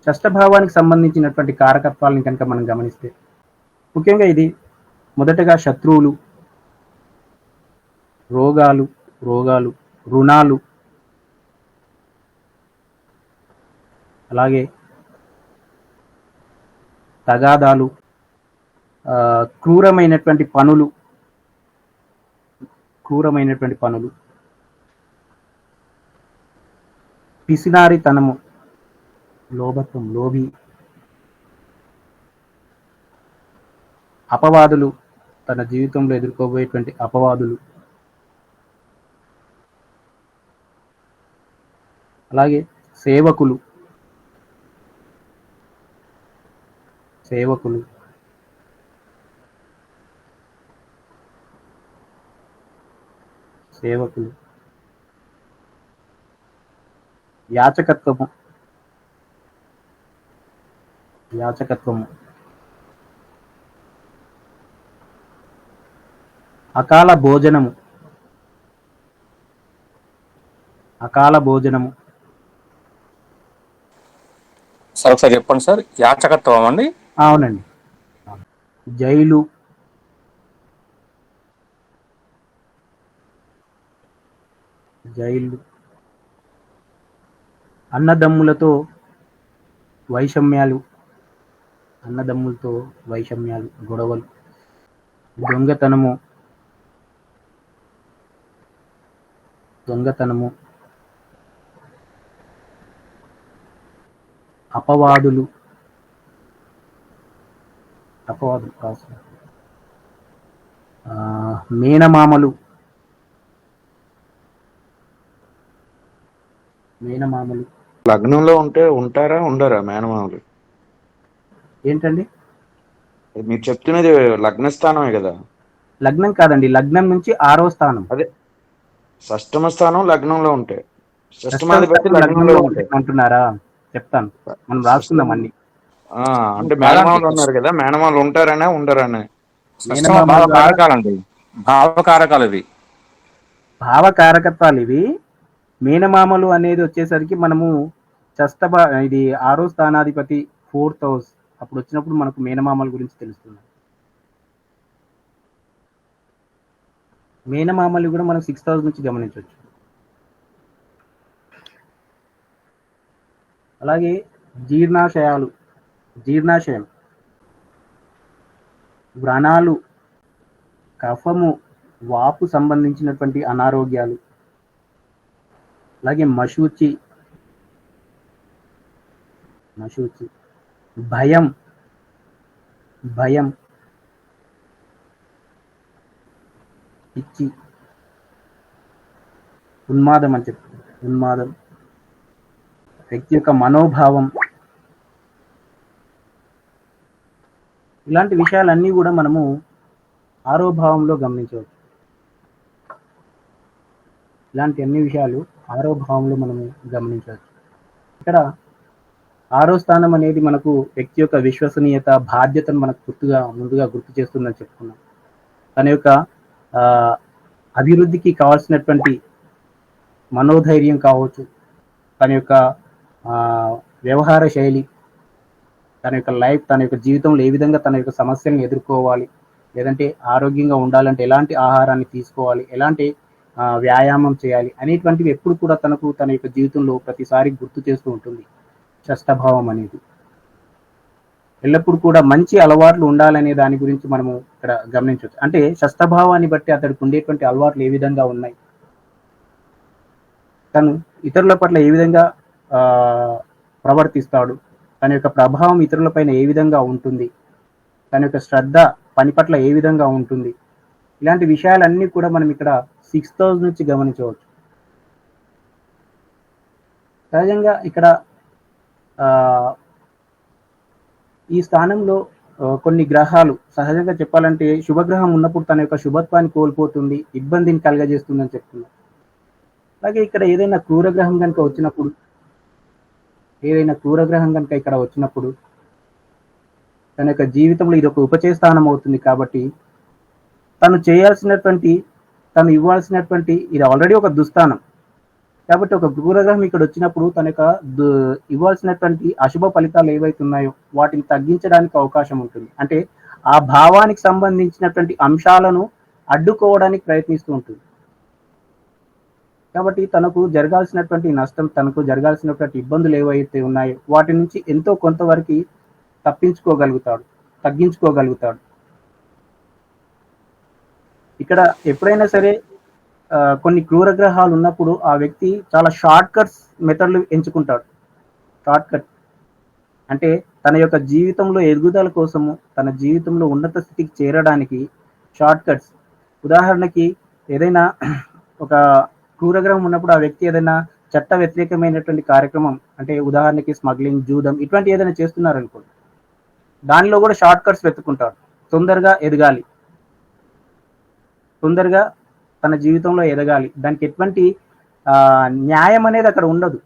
షష్ఠభావానికి సంబంధించినటువంటి కారకత్వాలను కనుక మనం గమనిస్తే, ముఖ్యంగా ఇది మొదటగా శత్రువులు, రోగాలు, రుణాలు, అలాగే తగాదాలు, క్రూరమైనటువంటి పనులు, పిసినారితనము, లోభత్వం, లోభి, అపవాదులు, తన జీవితంలో ఎదుర్కోబోయేటువంటి అపవాదులు, అలాగే సేవకులు, యాచకత్వము, అకాల భోజనము, సార్ ఒకసారి చెప్పండి సార్. యాచకత్వం అండి? అవునండి. జైలు, అన్నదమ్ములతో వైషమ్యాలు, గొడవలు, దొంగతనము, అపవాదులు, మేనమామలు, లగ్నంలో ఉంటారా ఉండరా మేనమామలు? ఏంటండి మీరు చెప్తున్నది? లగ్న స్థానమే కదా? లగ్నం కాదండి, లగ్నం నుంచి 6వ స్థానం. అదే షష్టమ స్థానం లగ్నంలో ఉంటే, షష్టమాధిపతి లగ్నంలో ఉంటే అంటున్నారా? చెప్తాను, మనం రాసుకుందాం అన్ని. అంటే మేనమామలు ఉన్నారు కదా, మేనమామలు ఉంటారనే ఉండరనే? భావకారకత్వాలు ఇవి. మేనమామలు అనేది వచ్చేసరికి మనము ఇది 6వ స్థానాధిపతి 4th హౌస్ అప్పుడు వచ్చినప్పుడు మనకు మేనమామల గురించి తెలుస్తుంది. మేనమామలు కూడా మనం 6th హౌస్ నుంచి గమనించవచ్చు. అలాగే జీర్ణాశయం, వ్రణాలు, కఫము, వాపు సంబంధించినటువంటి అనారోగ్యాలు, అలాగే మశూచి, భయం, పిచ్చి, ఉన్మాదం అని చెప్తుంది. వ్యక్తి యొక్క మనోభావం, ఇలాంటి విషయాలన్నీ కూడా మనము 6వ భావంలో గమనించవచ్చు. ఇలాంటి అన్ని విషయాలు 6వ భావంలో మనము గమనించవచ్చు. ఇక్కడ 6వ స్థానం అనేది మనకు వ్యక్తి యొక్క విశ్వసనీయత, బాధ్యతను మనకు ముందుగా గుర్తు చేస్తుందని చెప్పుకున్నాం. తన యొక్క అభివృద్ధికి కావాల్సినటువంటి మనోధైర్యం కావచ్చు, తన యొక్క వ్యవహార శైలి, తన యొక్క లైఫ్, తన యొక్క జీవితంలో ఏ విధంగా తన యొక్క సమస్యలను ఎదుర్కోవాలి, లేదంటే ఆరోగ్యంగా ఉండాలంటే ఎలాంటి ఆహారాన్ని తీసుకోవాలి, ఎలాంటి వ్యాయామం చేయాలి అనేటువంటివి ఎప్పుడు కూడా తన యొక్క జీవితంలో ప్రతిసారి గుర్తు చేస్తూ ఉంటుంది. షష్ఠభావం అనేది ఎల్లప్పుడు కూడా మంచి అలవాట్లు ఉండాలనే దాని గురించి మనము ఇక్కడ గమనించవచ్చు. అంటే షష్ఠభావాన్ని బట్టి అతడికి ఉండేటువంటి అలవాట్లు ఏ విధంగా ఉన్నాయి, తను ఇతరుల పట్ల ఏ విధంగా ప్రవర్తిస్తాడు, తన యొక్క ప్రభావం ఇతరులపైన ఏ విధంగా ఉంటుంది, తన యొక్క శ్రద్ధ పని పట్ల ఏ విధంగా ఉంటుంది, ఇలాంటి విషయాలన్నీ కూడా మనం ఇక్కడ 6th హౌస్ నుంచి గమనించవచ్చు. సహజంగా ఇక్కడ ఈ స్థానంలో కొన్ని గ్రహాలు సహజంగా చెప్పాలంటే శుభగ్రహం ఉన్నప్పుడు తన యొక్క శుభత్వాన్ని కోల్పోతుంది, ఇబ్బందిని కలగజేస్తుందని చెప్తున్నారు. అలాగే ఇక్కడ ఏదైనా క్రూరగ్రహం కనుక ఇక్కడ వచ్చినప్పుడు తన యొక్క జీవితంలో ఇది ఒక ఉపచయ స్థానం అవుతుంది. కాబట్టి తను ఇవ్వాల్సినటువంటి ఇది ఆల్రెడీ ఒక దుస్థానం. కాబట్టి ఒక గురుగ్రహం ఇక్కడ వచ్చినప్పుడు తన యొక్క ఇవ్వాల్సినటువంటి అశుభ ఫలితాలు ఏవైతే ఉన్నాయో వాటిని తగ్గించడానికి అవకాశం ఉంటుంది. అంటే ఆ భావానికి సంబంధించినటువంటి అంశాలను అడ్డుకోవడానికి ప్రయత్నిస్తూ ఉంటుంది. కాబట్టి తనకు జరగాల్సినటువంటి నష్టం, తనకు జరగాల్సినటువంటి ఇబ్బందులు ఏవైతే ఉన్నాయో వాటి నుంచి ఎంతో కొంతవరకు తప్పించుకోగలుగుతాడు, తగ్గించుకోగలుగుతాడు. ఇక్కడ ఎప్పుడైనా సరే కొన్ని క్రూర గ్రహాలు ఉన్నప్పుడు ఆ వ్యక్తి చాలా షార్ట్ కట్స్ మెథడ్లు ఎంచుకుంటాడు. షార్ట్ కట్ అంటే తన యొక్క జీవితంలో ఎదుగుదల కోసము, తన జీవితంలో ఉన్నత స్థితికి చేరడానికి షార్ట్ కట్స్. ఉదాహరణకి ఏదైనా ఒక క్రూరగ్రహం ఉన్నప్పుడు ఆ వ్యక్తి ఏదైనా చట్ట వ్యతిరేకమైనటువంటి కార్యక్రమం, అంటే ఉదాహరణకి స్మగ్లింగ్, జూదం ఇటువంటి ఏదైనా చేస్తున్నారనుకోండి, దానిలో కూడా షార్ట్ కట్స్ వెతుక్కుంటాడు. తొందరగా ఎదగాలి, తొందరగా తన జీవితంలో ఎదగాలి. దానికి ఎటువంటి న్యాయం అనేది అక్కడ ఉండదు.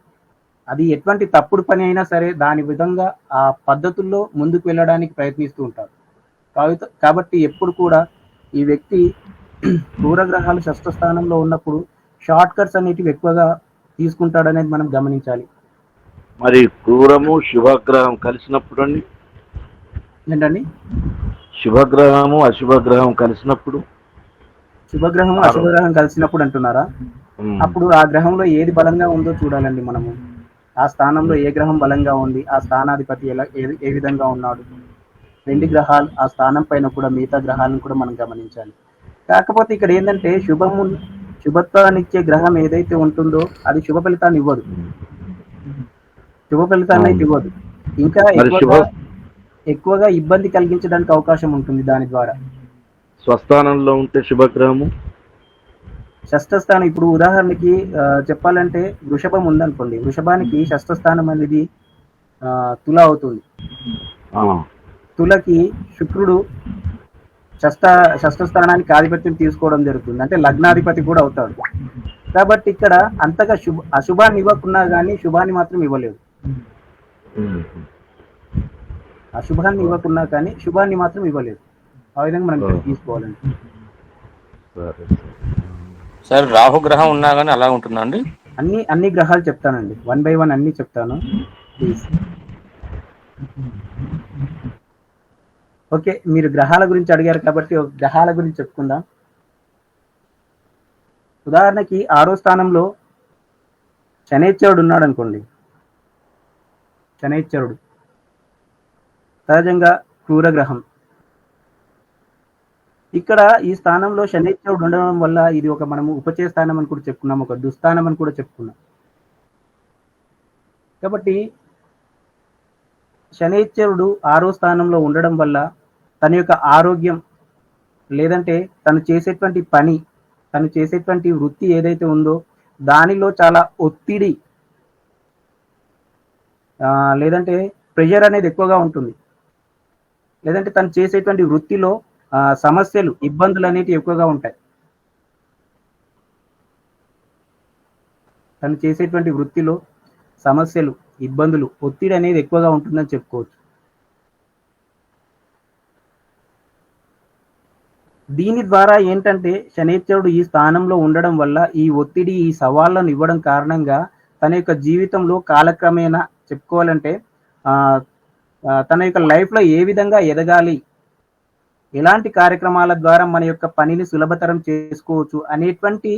అది ఎటువంటి తప్పుడు పని అయినా సరే దాని విధంగా ఆ పద్ధతుల్లో ముందుకు వెళ్ళడానికి ప్రయత్నిస్తూ ఉంటారు. కాబట్టి ఎప్పుడు కూడా ఈ వ్యక్తి క్రూరగ్రహాలు షష్ఠస్థానంలో ఉన్నప్పుడు షార్ట్ కట్స్ అనేటివి ఎక్కువగా తీసుకుంటాడనేది మనం గమనించాలి. మరి క్రూరము శుభగ్రహం కలిసినప్పుడు అండి, ఏంటండి? శుభగ్రహము అశుభగ్రహం కలిసినప్పుడు, శుభగ్రహం అశుభగ్రహం కలిసినప్పుడు అంటున్నారా? అప్పుడు ఆ గ్రహంలో ఏది బలంగా ఉందో చూడాలండి మనము. ఆ స్థానంలో ఏ గ్రహం బలంగా ఉంది, ఆ స్థానాధిపతి ఏ విధంగా ఉన్నాడు, రెండు గ్రహాలు ఆ స్థానం పైన కూడా మిగతా గ్రహాలను కూడా మనం గమనించాలి. కాకపోతే ఇక్కడ ఏంటంటే శుభత్వాన్ని ఇచ్చే గ్రహం ఏదైతే ఉంటుందో అది శుభ ఫలితాన్ని ఇవ్వదు, శుభ ఫలితాన్ని ఇవ్వదు. ఇంకా ఎక్కువగా ఇబ్బంది కలిగించడానికి అవకాశం ఉంటుంది దాని ద్వారా. స్వస్థానంలో ఉంటే శుభగ్రహము షష్ఠస్థానం, ఇప్పుడు ఉదాహరణకి చెప్పాలంటే వృషభం ఉందనుకోండి, వృషభానికి షష్ఠస్థానం అనేది తుల అవుతుంది. తులకి శుక్రుడు షష్ఠస్థానానికి ఆధిపత్యం తీసుకోవడం జరుగుతుంది, అంటే లగ్నాధిపతి కూడా అవుతాడు. కాబట్టి ఇక్కడ అంతగా అశుభాన్ని ఇవ్వకున్నా కానీ శుభాన్ని మాత్రం ఇవ్వలేదు. అశుభాన్ని ఇవ్వకున్నా కానీ శుభాన్ని మాత్రం ఇవ్వలేదు. ఆ విధంగా మనం తీసుకోవాలండి. సార్ రాహుగ్రహం ఉన్నా కానీ అలా ఉంటుందండి? అన్ని గ్రహాలు చెప్తానండి, 1 by 1 అన్ని చెప్తాను ప్లీజ్. ఓకే, మీరు గ్రహాల గురించి అడిగారు కాబట్టి గ్రహాల గురించి చెప్పుకుందాం. ఉదాహరణకి 6వ స్థానంలో శనైశ్చరుడు ఉన్నాడు అనుకోండి. శనైశ్చరుడు సహజంగా క్రూరగ్రహం. ఇక్కడ ఈ స్థానంలో శనైశ్చరుడు ఉండడం వల్ల ఇది ఒక మనము ఉపచయ స్థానం అని కూడా చెప్పుకున్నాం, ఒక దుస్థానం అని కూడా చెప్పుకున్నాం. కాబట్టి శనైశ్చరుడు 6వ స్థానంలో ఉండడం వల్ల తన యొక్క ఆరోగ్యం, లేదంటే తను చేసేటువంటి పని, తను చేసేటువంటి వృత్తి ఏదైతే ఉందో దానిలో చాలా ఒత్తిడి, లేదంటే ప్రెషర్ అనేది ఎక్కువగా ఉంటుంది. లేదంటే తను చేసేటువంటి వృత్తిలో సమస్యలు, ఇబ్బందులు అనేవి ఎక్కువగా ఉంటాయి. తను చేసేటువంటి వృత్తిలో సమస్యలు, ఇబ్బందులు, ఒత్తిడి అనేది ఎక్కువగా ఉంటుందని చెప్పుకోవచ్చు. దీని ద్వారా ఏంటంటే శనైశ్చరుడు ఈ స్థానంలో ఉండడం వల్ల ఈ ఒత్తిడి, ఈ సవాళ్ళను ఇవ్వడం కారణంగా తన యొక్క జీవితంలో కాలక్రమేణా చెప్పుకోవాలంటే తన యొక్క లైఫ్లో ఏ విధంగా ఎదగాలి, ఎలాంటి కార్యక్రమాల ద్వారా మన యొక్క పనిని సులభతరం చేసుకోవచ్చు అనేటువంటి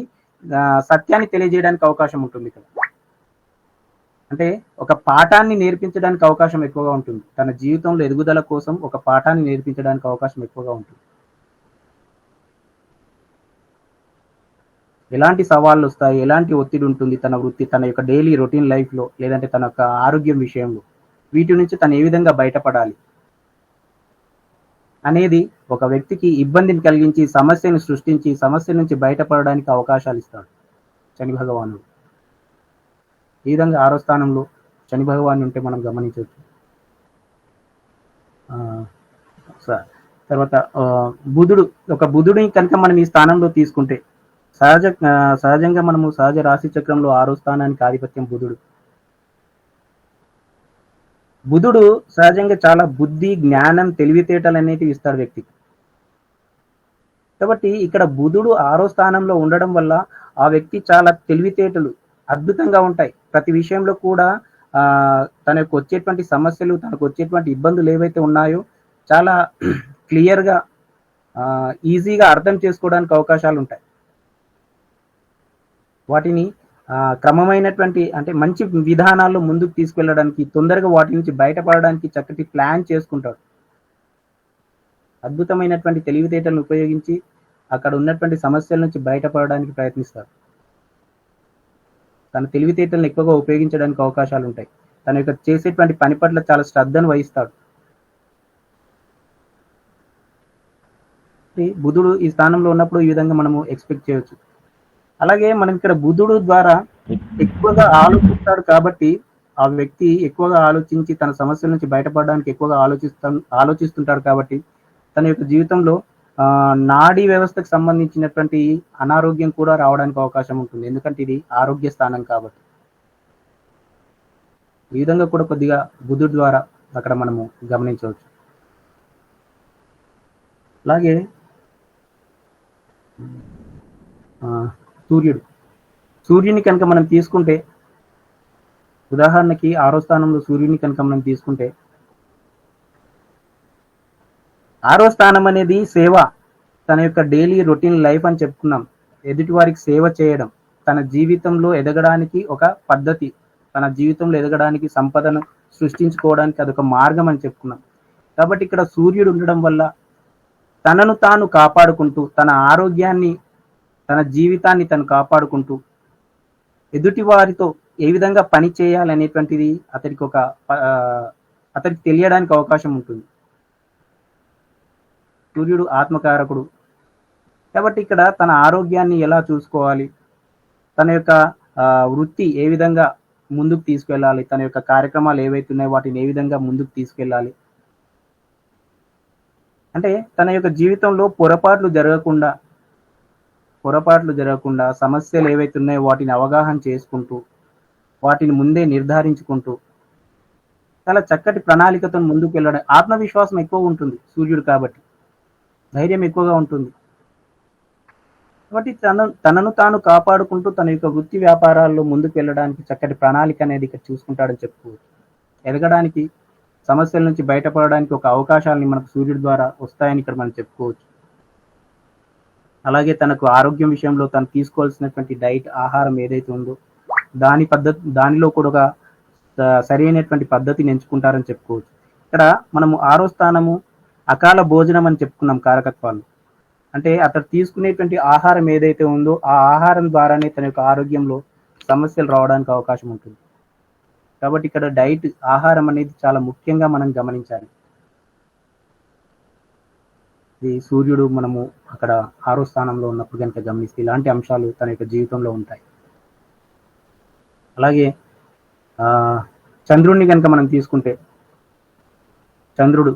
సత్యాన్ని తెలియజేయడానికి అవకాశం ఉంటుంది ఇక్కడ. అంటే ఒక పాఠాన్ని నేర్పించడానికి అవకాశం ఎక్కువగా ఉంటుంది. తన జీవితంలో ఎదుగుదల కోసం ఒక పాఠాన్ని నేర్పించడానికి అవకాశం ఎక్కువగా ఉంటుంది. ఎలాంటి సవాళ్ళు వస్తాయి, ఎలాంటి ఒత్తిడి ఉంటుంది తన వృత్తి, తన యొక్క డైలీ రొటీన్ లైఫ్లో, లేదంటే తన యొక్క ఆరోగ్యం విషయంలో, వీటి నుంచి తను ఏ విధంగా బయటపడాలి అనేది ఒక వ్యక్తికి ఇబ్బందిని కలిగించి, సమస్యను సృష్టించి, సమస్య నుంచి బయటపడడానికి అవకాశాలు ఇస్తాడు శని భగవానుడు. ఈ విధంగా 6వ స్థానంలో శని భగవాన్ ఉంటే మనం గమనించవచ్చు. తర్వాత బుధుడిని కనుక మనం ఈ స్థానంలో తీసుకుంటే సహజంగా మనము సహజ రాశి చక్రంలో 6వ స్థానానికి ఆధిపత్యం బుధుడు. బుధుడు సహజంగా చాలా బుద్ధి, జ్ఞానం, తెలివితేటలు అనేటివి ఇస్తాడు వ్యక్తికి. కాబట్టి ఇక్కడ బుధుడు 6వ స్థానంలో ఉండడం వల్ల ఆ వ్యక్తి చాలా తెలివితేటలు, అద్భుతంగా ఉంటాయి. ప్రతి విషయంలో కూడా తనకు వచ్చేటువంటి సమస్యలు, తనకు వచ్చేటువంటి ఇబ్బందులు ఏవైతే ఉన్నాయో చాలా క్లియర్గా ఈజీగా అర్థం చేసుకోవడానికి అవకాశాలు ఉంటాయి. వాటిని క్రమమైనటువంటి అంటే మంచి విధానాల్లో ముందుకు తీసుకెళ్ళడానికి, తొందరగా వాటి నుంచి బయటపడడానికి చక్కటి ప్లాన్ చేసుకుంటాడు. అద్భుతమైనటువంటి తెలివితేటలను ఉపయోగించి అక్కడ ఉన్నటువంటి సమస్యల నుంచి బయటపడడానికి ప్రయత్నిస్తాడు. తన తెలివితేటలను ఎక్కువగా ఉపయోగించడానికి అవకాశాలు ఉంటాయి. తన యొక్క చేసేటువంటి పని పట్ల చాలా శ్రద్ధను వహిస్తాడు. బుధుడు ఈ స్థానంలో ఉన్నప్పుడు ఈ విధంగా మనము ఎక్స్పెక్ట్ చేయవచ్చు. అలాగే మనం ఇక్కడ బుధుడు ద్వారా ఎక్కువగా ఆలోచిస్తాడు కాబట్టి ఆ వ్యక్తి ఎక్కువగా ఆలోచించి తన సమస్యల నుంచి బయటపడడానికి ఎక్కువగా ఆలోచిస్తుంటాడు కాబట్టి తన యొక్క జీవితంలో నాడీ వ్యవస్థకు సంబంధించినటువంటి అనారోగ్యం కూడా రావడానికి అవకాశం ఉంటుంది. ఎందుకంటే ఇది ఆరోగ్య స్థానం కాబట్టి. ఈ విధంగా కూడా కొద్దిగా బుధుడు ద్వారా అక్కడ మనము గమనించవచ్చు. అలాగే సూర్యుని కనుక మనం తీసుకుంటే, ఉదాహరణకి 6వ స్థానంలో సూర్యుని కనుక మనం తీసుకుంటే, 6వ స్థానం అనేది సేవ, తన యొక్క డైలీ రొటీన్ లైఫ్ అని చెప్పుకున్నాం. ఎదుటి వారికి సేవ చేయడం తన జీవితంలో ఎదగడానికి ఒక పద్ధతి, తన జీవితంలో ఎదగడానికి సంపదను సృష్టించుకోవడానికి అదొక మార్గం అని చెప్పుకున్నాం. కాబట్టి ఇక్కడ సూర్యుడు ఉండడం వల్ల తనను తాను కాపాడుకుంటూ, తన ఆరోగ్యాన్ని, తన జీవితాన్ని తను కాపాడుకుంటూ ఎదుటి వారితో ఏ విధంగా పని చేయాలనేటువంటిది అతనికి తెలియడానికి అవకాశం ఉంటుంది. సూర్యుడు ఆత్మకారకుడు కాబట్టి ఇక్కడ తన ఆరోగ్యాన్ని ఎలా చూసుకోవాలి, తన యొక్క వృత్తి ఏ విధంగా ముందుకు తీసుకెళ్ళాలి, తన యొక్క కార్యక్రమాలు ఏవైతే ఉన్నాయో వాటిని ఏ విధంగా ముందుకు తీసుకెళ్ళాలి, అంటే తన యొక్క జీవితంలో పొరపాట్లు జరగకుండా సమస్యలు ఏవైతే ఉన్నాయో వాటిని అవగాహన చేసుకుంటూ, వాటిని ముందే నిర్ధారించుకుంటూ చాలా చక్కటి ప్రణాళికతో ముందుకు వెళ్ళడం. ఆత్మవిశ్వాసం ఎక్కువ ఉంటుంది సూర్యుడు కాబట్టి, ధైర్యం ఎక్కువగా ఉంటుంది. కాబట్టి తనను తాను కాపాడుకుంటూ తన యొక్క వృత్తి వ్యాపారాల్లో ముందుకు వెళ్ళడానికి చక్కటి ప్రణాళిక అనేది ఇక్కడ చూసుకుంటాడని చెప్పుకోవచ్చు. ఎదగడానికి, సమస్యల నుంచి బయటపడడానికి ఒక అవకాశాలని మనకు సూర్యుడి ద్వారా వస్తాయని ఇక్కడ మనం చెప్పుకోవచ్చు. అలాగే తనకు ఆరోగ్యం విషయంలో తను తీసుకోవాల్సినటువంటి డైట్, ఆహారం ఏదైతే ఉందో దానిలో కూడా ఒక సరైనటువంటి పద్ధతిని ఎంచుకుంటారని చెప్పుకోవచ్చు. ఇక్కడ మనము 6వ స్థానము అకాల భోజనం అని చెప్పుకున్నాం కారకత్వాలు. అంటే అతను తీసుకునేటువంటి ఆహారం ఏదైతే ఉందో ఆ ఆహారం ద్వారానే తన యొక్క ఆరోగ్యంలో సమస్యలు రావడానికి అవకాశం ఉంటుంది. కాబట్టి ఇక్కడ డైట్, ఆహారం అనేది చాలా ముఖ్యంగా మనం గమనించాలి. ఈ సూర్యుడు మనము అక్కడ 6వ స్థానంలో ఉన్నప్పుడు కనుక గమనిస్తే ఇలాంటి అంశాలు తన యొక్క జీవితంలో ఉంటాయి. అలాగే చంద్రుడిని కనుక మనం తీసుకుంటే, చంద్రుడు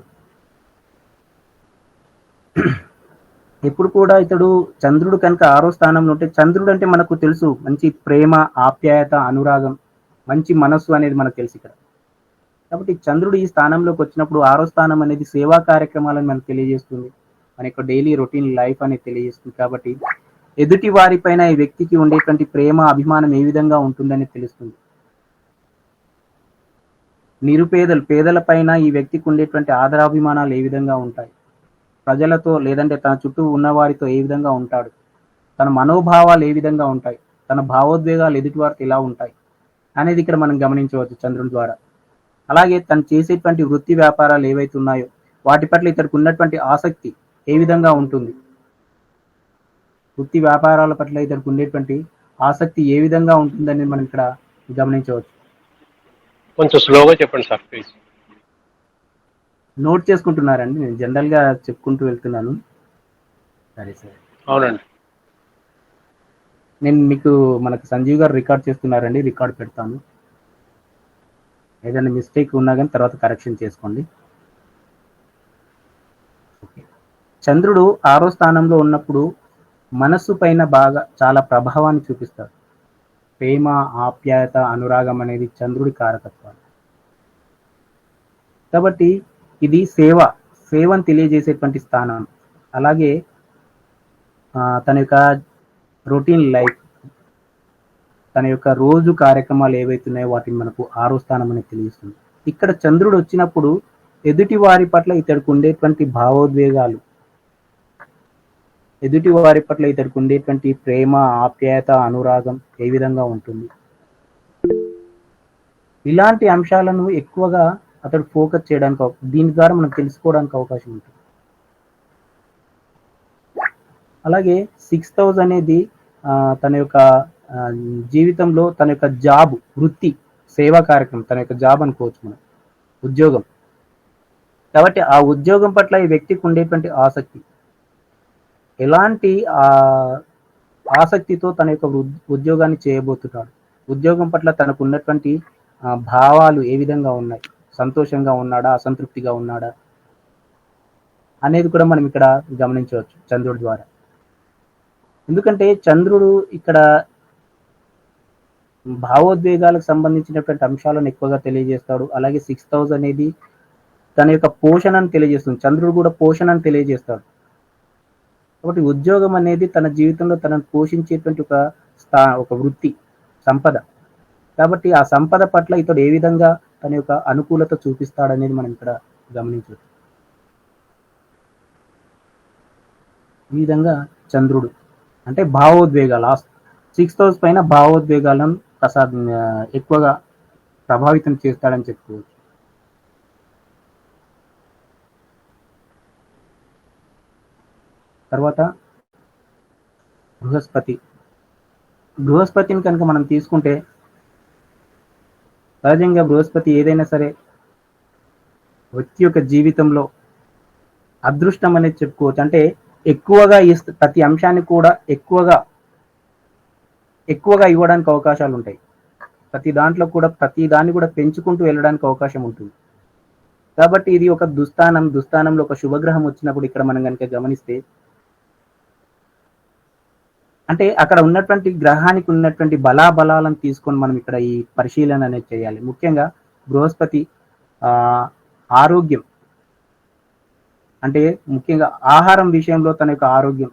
ఎప్పుడు కూడా చంద్రుడు కనుక 6వ స్థానంలో ఉంటే, చంద్రుడు అంటే మనకు తెలుసు మంచి ప్రేమ, ఆప్యాయత, అనురాగం, మంచి మనస్సు అనేది మనకు తెలుసు ఇక్కడ. కాబట్టి చంద్రుడు ఈ స్థానంలోకి వచ్చినప్పుడు 6వ స్థానం అనేది సేవా కార్యక్రమాలను మనకు తెలియజేస్తుంది, మన యొక్క డైలీ రొటీన్ లైఫ్ అనేది తెలియజేస్తుంది. కాబట్టి ఎదుటి వారిపైన ఈ వ్యక్తికి ఉండేటువంటి ప్రేమ, అభిమానం ఏ విధంగా ఉంటుందని తెలుస్తుంది. పేదల పైన ఈ వ్యక్తికి ఉండేటువంటి ఆదరాభిమానాలు ఏ విధంగా ఉంటాయి, ప్రజలతో లేదంటే తన చుట్టూ ఉన్న వారితో ఏ విధంగా ఉంటాడు, తన మనోభావాలు ఏ విధంగా ఉంటాయి, తన భావోద్వేగాలు ఎదుటి వారికి ఎలా ఉంటాయి అనేది ఇక్కడ మనం గమనించవచ్చు చంద్రుని ద్వారా. అలాగే తను చేసేటువంటి వృత్తి వ్యాపారాలు ఏవైతే ఉన్నాయో వాటి పట్ల ఇతడికి ఉన్నటువంటి ఆసక్తి ఏ విధంగా ఉంటుంది, వృత్తి వ్యాపారాల పట్ల ఇతడికి ఉండేటువంటి ఆసక్తి ఏ విధంగా ఉంటుందని మనం ఇక్కడ గమనించవచ్చు. కొంచెం స్లోగా చెప్పండి సార్ ప్లీజ్. నోట్ చేసుకుంటున్నారండి, నేను జనరల్గా చెప్పుకుంటూ వెళ్తున్నాను. సరే సరే, అవునండి. నేను మనకు సంజీవ్ గారు రికార్డ్ చేస్తున్నారండి, రికార్డ్ పెడతాను. ఏదైనా మిస్టేక్ ఉన్నా కానీ తర్వాత కరెక్షన్ చేసుకోండి. చంద్రుడు 6వ స్థానంలో ఉన్నప్పుడు మనస్సు పైన చాలా ప్రభావాన్ని చూపిస్తాడు. ప్రేమ, ఆప్యాయత, అనురాగం అనేది చంద్రుడి కారకత్వాలు. కాబట్టి ఇది సేవను తెలియజేసేటువంటి స్థానం. అలాగే తన యొక్క రొటీన్ లైఫ్, తన యొక్క రోజు కార్యక్రమాలు ఏవైతున్నాయో వాటిని మనకు 6వ స్థానం అనేది తెలియజేస్తుంది. ఇక్కడ చంద్రుడు వచ్చినప్పుడు ఎదుటి వారి పట్ల ఇతడికి ఉండేటువంటి భావోద్వేగాలు, ఎదుటి వారి పట్ల ఇతడికి ఉండేటువంటి ప్రేమ, ఆప్యాయత, అనురాగం ఏ విధంగా ఉంటుంది, ఇలాంటి అంశాలను ఎక్కువగా అతడు ఫోకస్ చేయడానికి దీని ద్వారా మనం తెలుసుకోవడానికి అవకాశం ఉంటుంది. అలాగే 6th హౌస్ అనేది తన యొక్క జీవితంలో తన యొక్క జాబ్, వృత్తి, సేవా కార్యక్రమం, తన యొక్క జాబ్ అనుకోవచ్చు మనం, ఉద్యోగం. కాబట్టి ఆ ఉద్యోగం పట్ల ఈ వ్యక్తికి ఉండేటువంటి ఆసక్తి, ఎలాంటి ఆసక్తితో తన యొక్క ఉద్యోగాన్ని చేయబోతున్నాడు, ఉద్యోగం పట్ల తనకు ఉన్నటువంటి భావాలు ఏ విధంగా ఉన్నాయి, సంతోషంగా ఉన్నాడా, అసంతృప్తిగా ఉన్నాడా అనేది కూడా మనం ఇక్కడ గమనించవచ్చు చంద్రుడి ద్వారా. ఎందుకంటే చంద్రుడు ఇక్కడ భావోద్వేగాలకు సంబంధించినటువంటి అంశాలను ఎక్కువగా తెలియజేస్తాడు. అలాగే 6th హౌస్ అనేది తన యొక్క పోషణను తెలియజేస్తుంది. చంద్రుడు కూడా పోషణను తెలియజేస్తాడు. కాబట్టి ఉద్యోగం అనేది తన జీవితంలో తనను పోషించేటువంటి ఒక వృత్తి, సంపద. కాబట్టి ఆ సంపద పట్ల ఇతడు ఏ విధంగా తన యొక్క అనుకూలత చూపిస్తాడనేది మనం ఇక్కడ గమనించవచ్చు. ఈ విధంగా చంద్రుడు అంటే భావోద్వేగాలు, 6th హౌస్ పైన భావోద్వేగాలను ఎక్కువగా ప్రభావితం చేస్తాడని చెప్పుకోవచ్చు. తర్వాత బృహస్పతిని కనుక మనం తీసుకుంటే సహజంగా బృహస్పతి ఏదైనా సరే వ్యక్తి యొక్క జీవితంలో అదృష్టం అనేది చెప్పుకోవచ్చు. అంటే ఎక్కువగా ప్రతి అంశాన్ని కూడా ఎక్కువగా ఇవ్వడానికి అవకాశాలు ఉంటాయి. ప్రతి దాన్ని కూడా పెంచుకుంటూ వెళ్ళడానికి అవకాశం ఉంటుంది. కాబట్టి ఇది ఒక దుస్థానంలో ఒక శుభగ్రహం వచ్చినప్పుడు ఇక్కడ మనం కనుక గమనిస్తే, అంటే అక్కడ ఉన్నటువంటి గ్రహానికి ఉన్నటువంటి బలాబలాలను తీసుకొని మనం ఇక్కడ ఈ పరిశీలన అనేది చేయాలి. ముఖ్యంగా బృహస్పతి ఆరోగ్యం, అంటే ముఖ్యంగా ఆహారం విషయంలో తన యొక్క ఆరోగ్యం,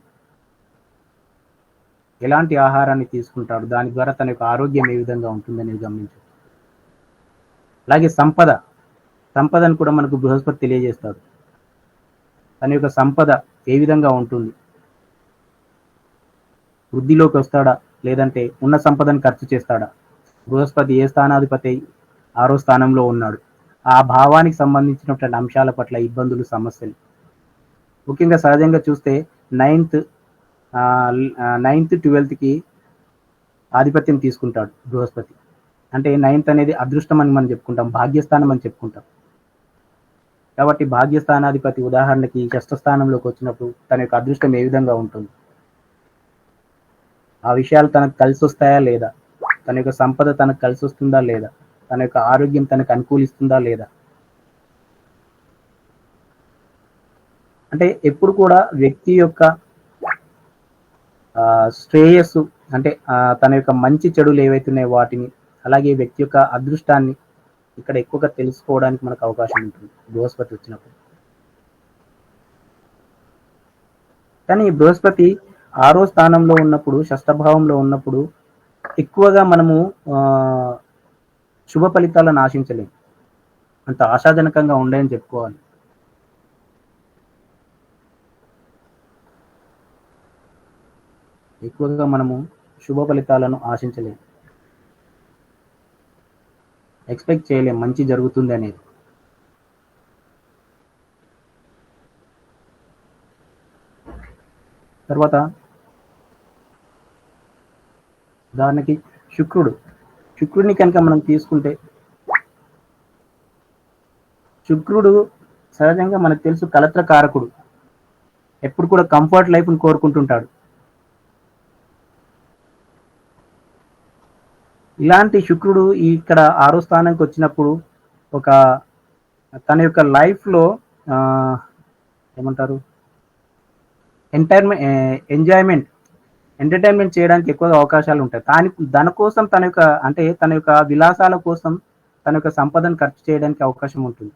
ఎలాంటి ఆహారాన్ని తీసుకుంటాడు, దాని ద్వారా తన యొక్క ఆరోగ్యం ఏ విధంగా ఉంటుందనేది గమనించాలి. అలాగే సంపదను కూడా మనకు బృహస్పతి తెలియజేస్తాడు. తన యొక్క సంపద ఏ విధంగా ఉంటుంది, వృద్ధిలోకి వస్తాడా లేదంటే ఉన్న సంపదను ఖర్చు చేస్తాడా. బృహస్పతి ఏ స్థానాధిపతి 6వ స్థానంలో ఉన్నాడు. ఆ భావానికి సంబంధించినటువంటి అంశాల పట్ల ఇబ్బందులు, సమస్యలు, ముఖ్యంగా సహజంగా చూస్తే 9th 12th ఆధిపత్యం తీసుకుంటాడు బృహస్పతి. అంటే 9th అనేది అదృష్టం అని మనం చెప్పుకుంటాం, భాగ్యస్థానం అని చెప్పుకుంటాం. కాబట్టి భాగ్యస్థానాధిపతి ఉదాహరణకి 6th స్థానంలోకి వచ్చినప్పుడు తన యొక్క అదృష్టం ఏ విధంగా ఉంటుంది, ఆ విషయాలు తనకు కలిసి వస్తాయా లేదా, తన యొక్క సంపద తనకు కలిసి వస్తుందా లేదా, తన యొక్క ఆరోగ్యం తనకు అనుకూలిస్తుందా లేదా. అంటే ఎప్పుడు కూడా వ్యక్తి యొక్క శ్రేయస్సు, అంటే తన యొక్క మంచి చెడులు ఏవైతున్నాయో వాటిని, అలాగే వ్యక్తి యొక్క అదృష్టాన్ని ఇక్కడ ఎక్కువగా తెలుసుకోవడానికి మనకు అవకాశం ఉంటుంది బృహస్పతి వచ్చినప్పుడు. కానీ బృహస్పతి 6వ స్థానంలో ఉన్నప్పుడు, షష్ఠభావంలో ఉన్నప్పుడు ఎక్కువగా మనము శుభ ఫలితాలను ఆశించలేము, అంత ఆశాజనకంగా ఉండేని చెప్పుకోవాలి. ఎక్కువగా మనము శుభ ఫలితాలను ఆశించలేము, ఎక్స్పెక్ట్ చేయలేము మంచి జరుగుతుంది అనేది. తర్వాత ఉదాహరణకి శుక్రుడిని కనుక మనం తీసుకుంటే, శుక్రుడు సహజంగా మనకు తెలుసు కలత్రకారకుడు, ఎప్పుడు కూడా కంఫర్ట్ లైఫ్ని కోరుకుంటుంటాడు. ఇలాంటి శుక్రుడు ఇక్కడ 6వ స్థానానికి వచ్చినప్పుడు ఒక తన యొక్క లైఫ్లో ఏమంటారు ఎంటర్టైన్మెంట్ చేయడానికి ఎక్కువగా అవకాశాలు ఉంటాయి. దాని కోసం తన యొక్క విలాసాల కోసం తన యొక్క సంపదను ఖర్చు చేయడానికి అవకాశం ఉంటుంది.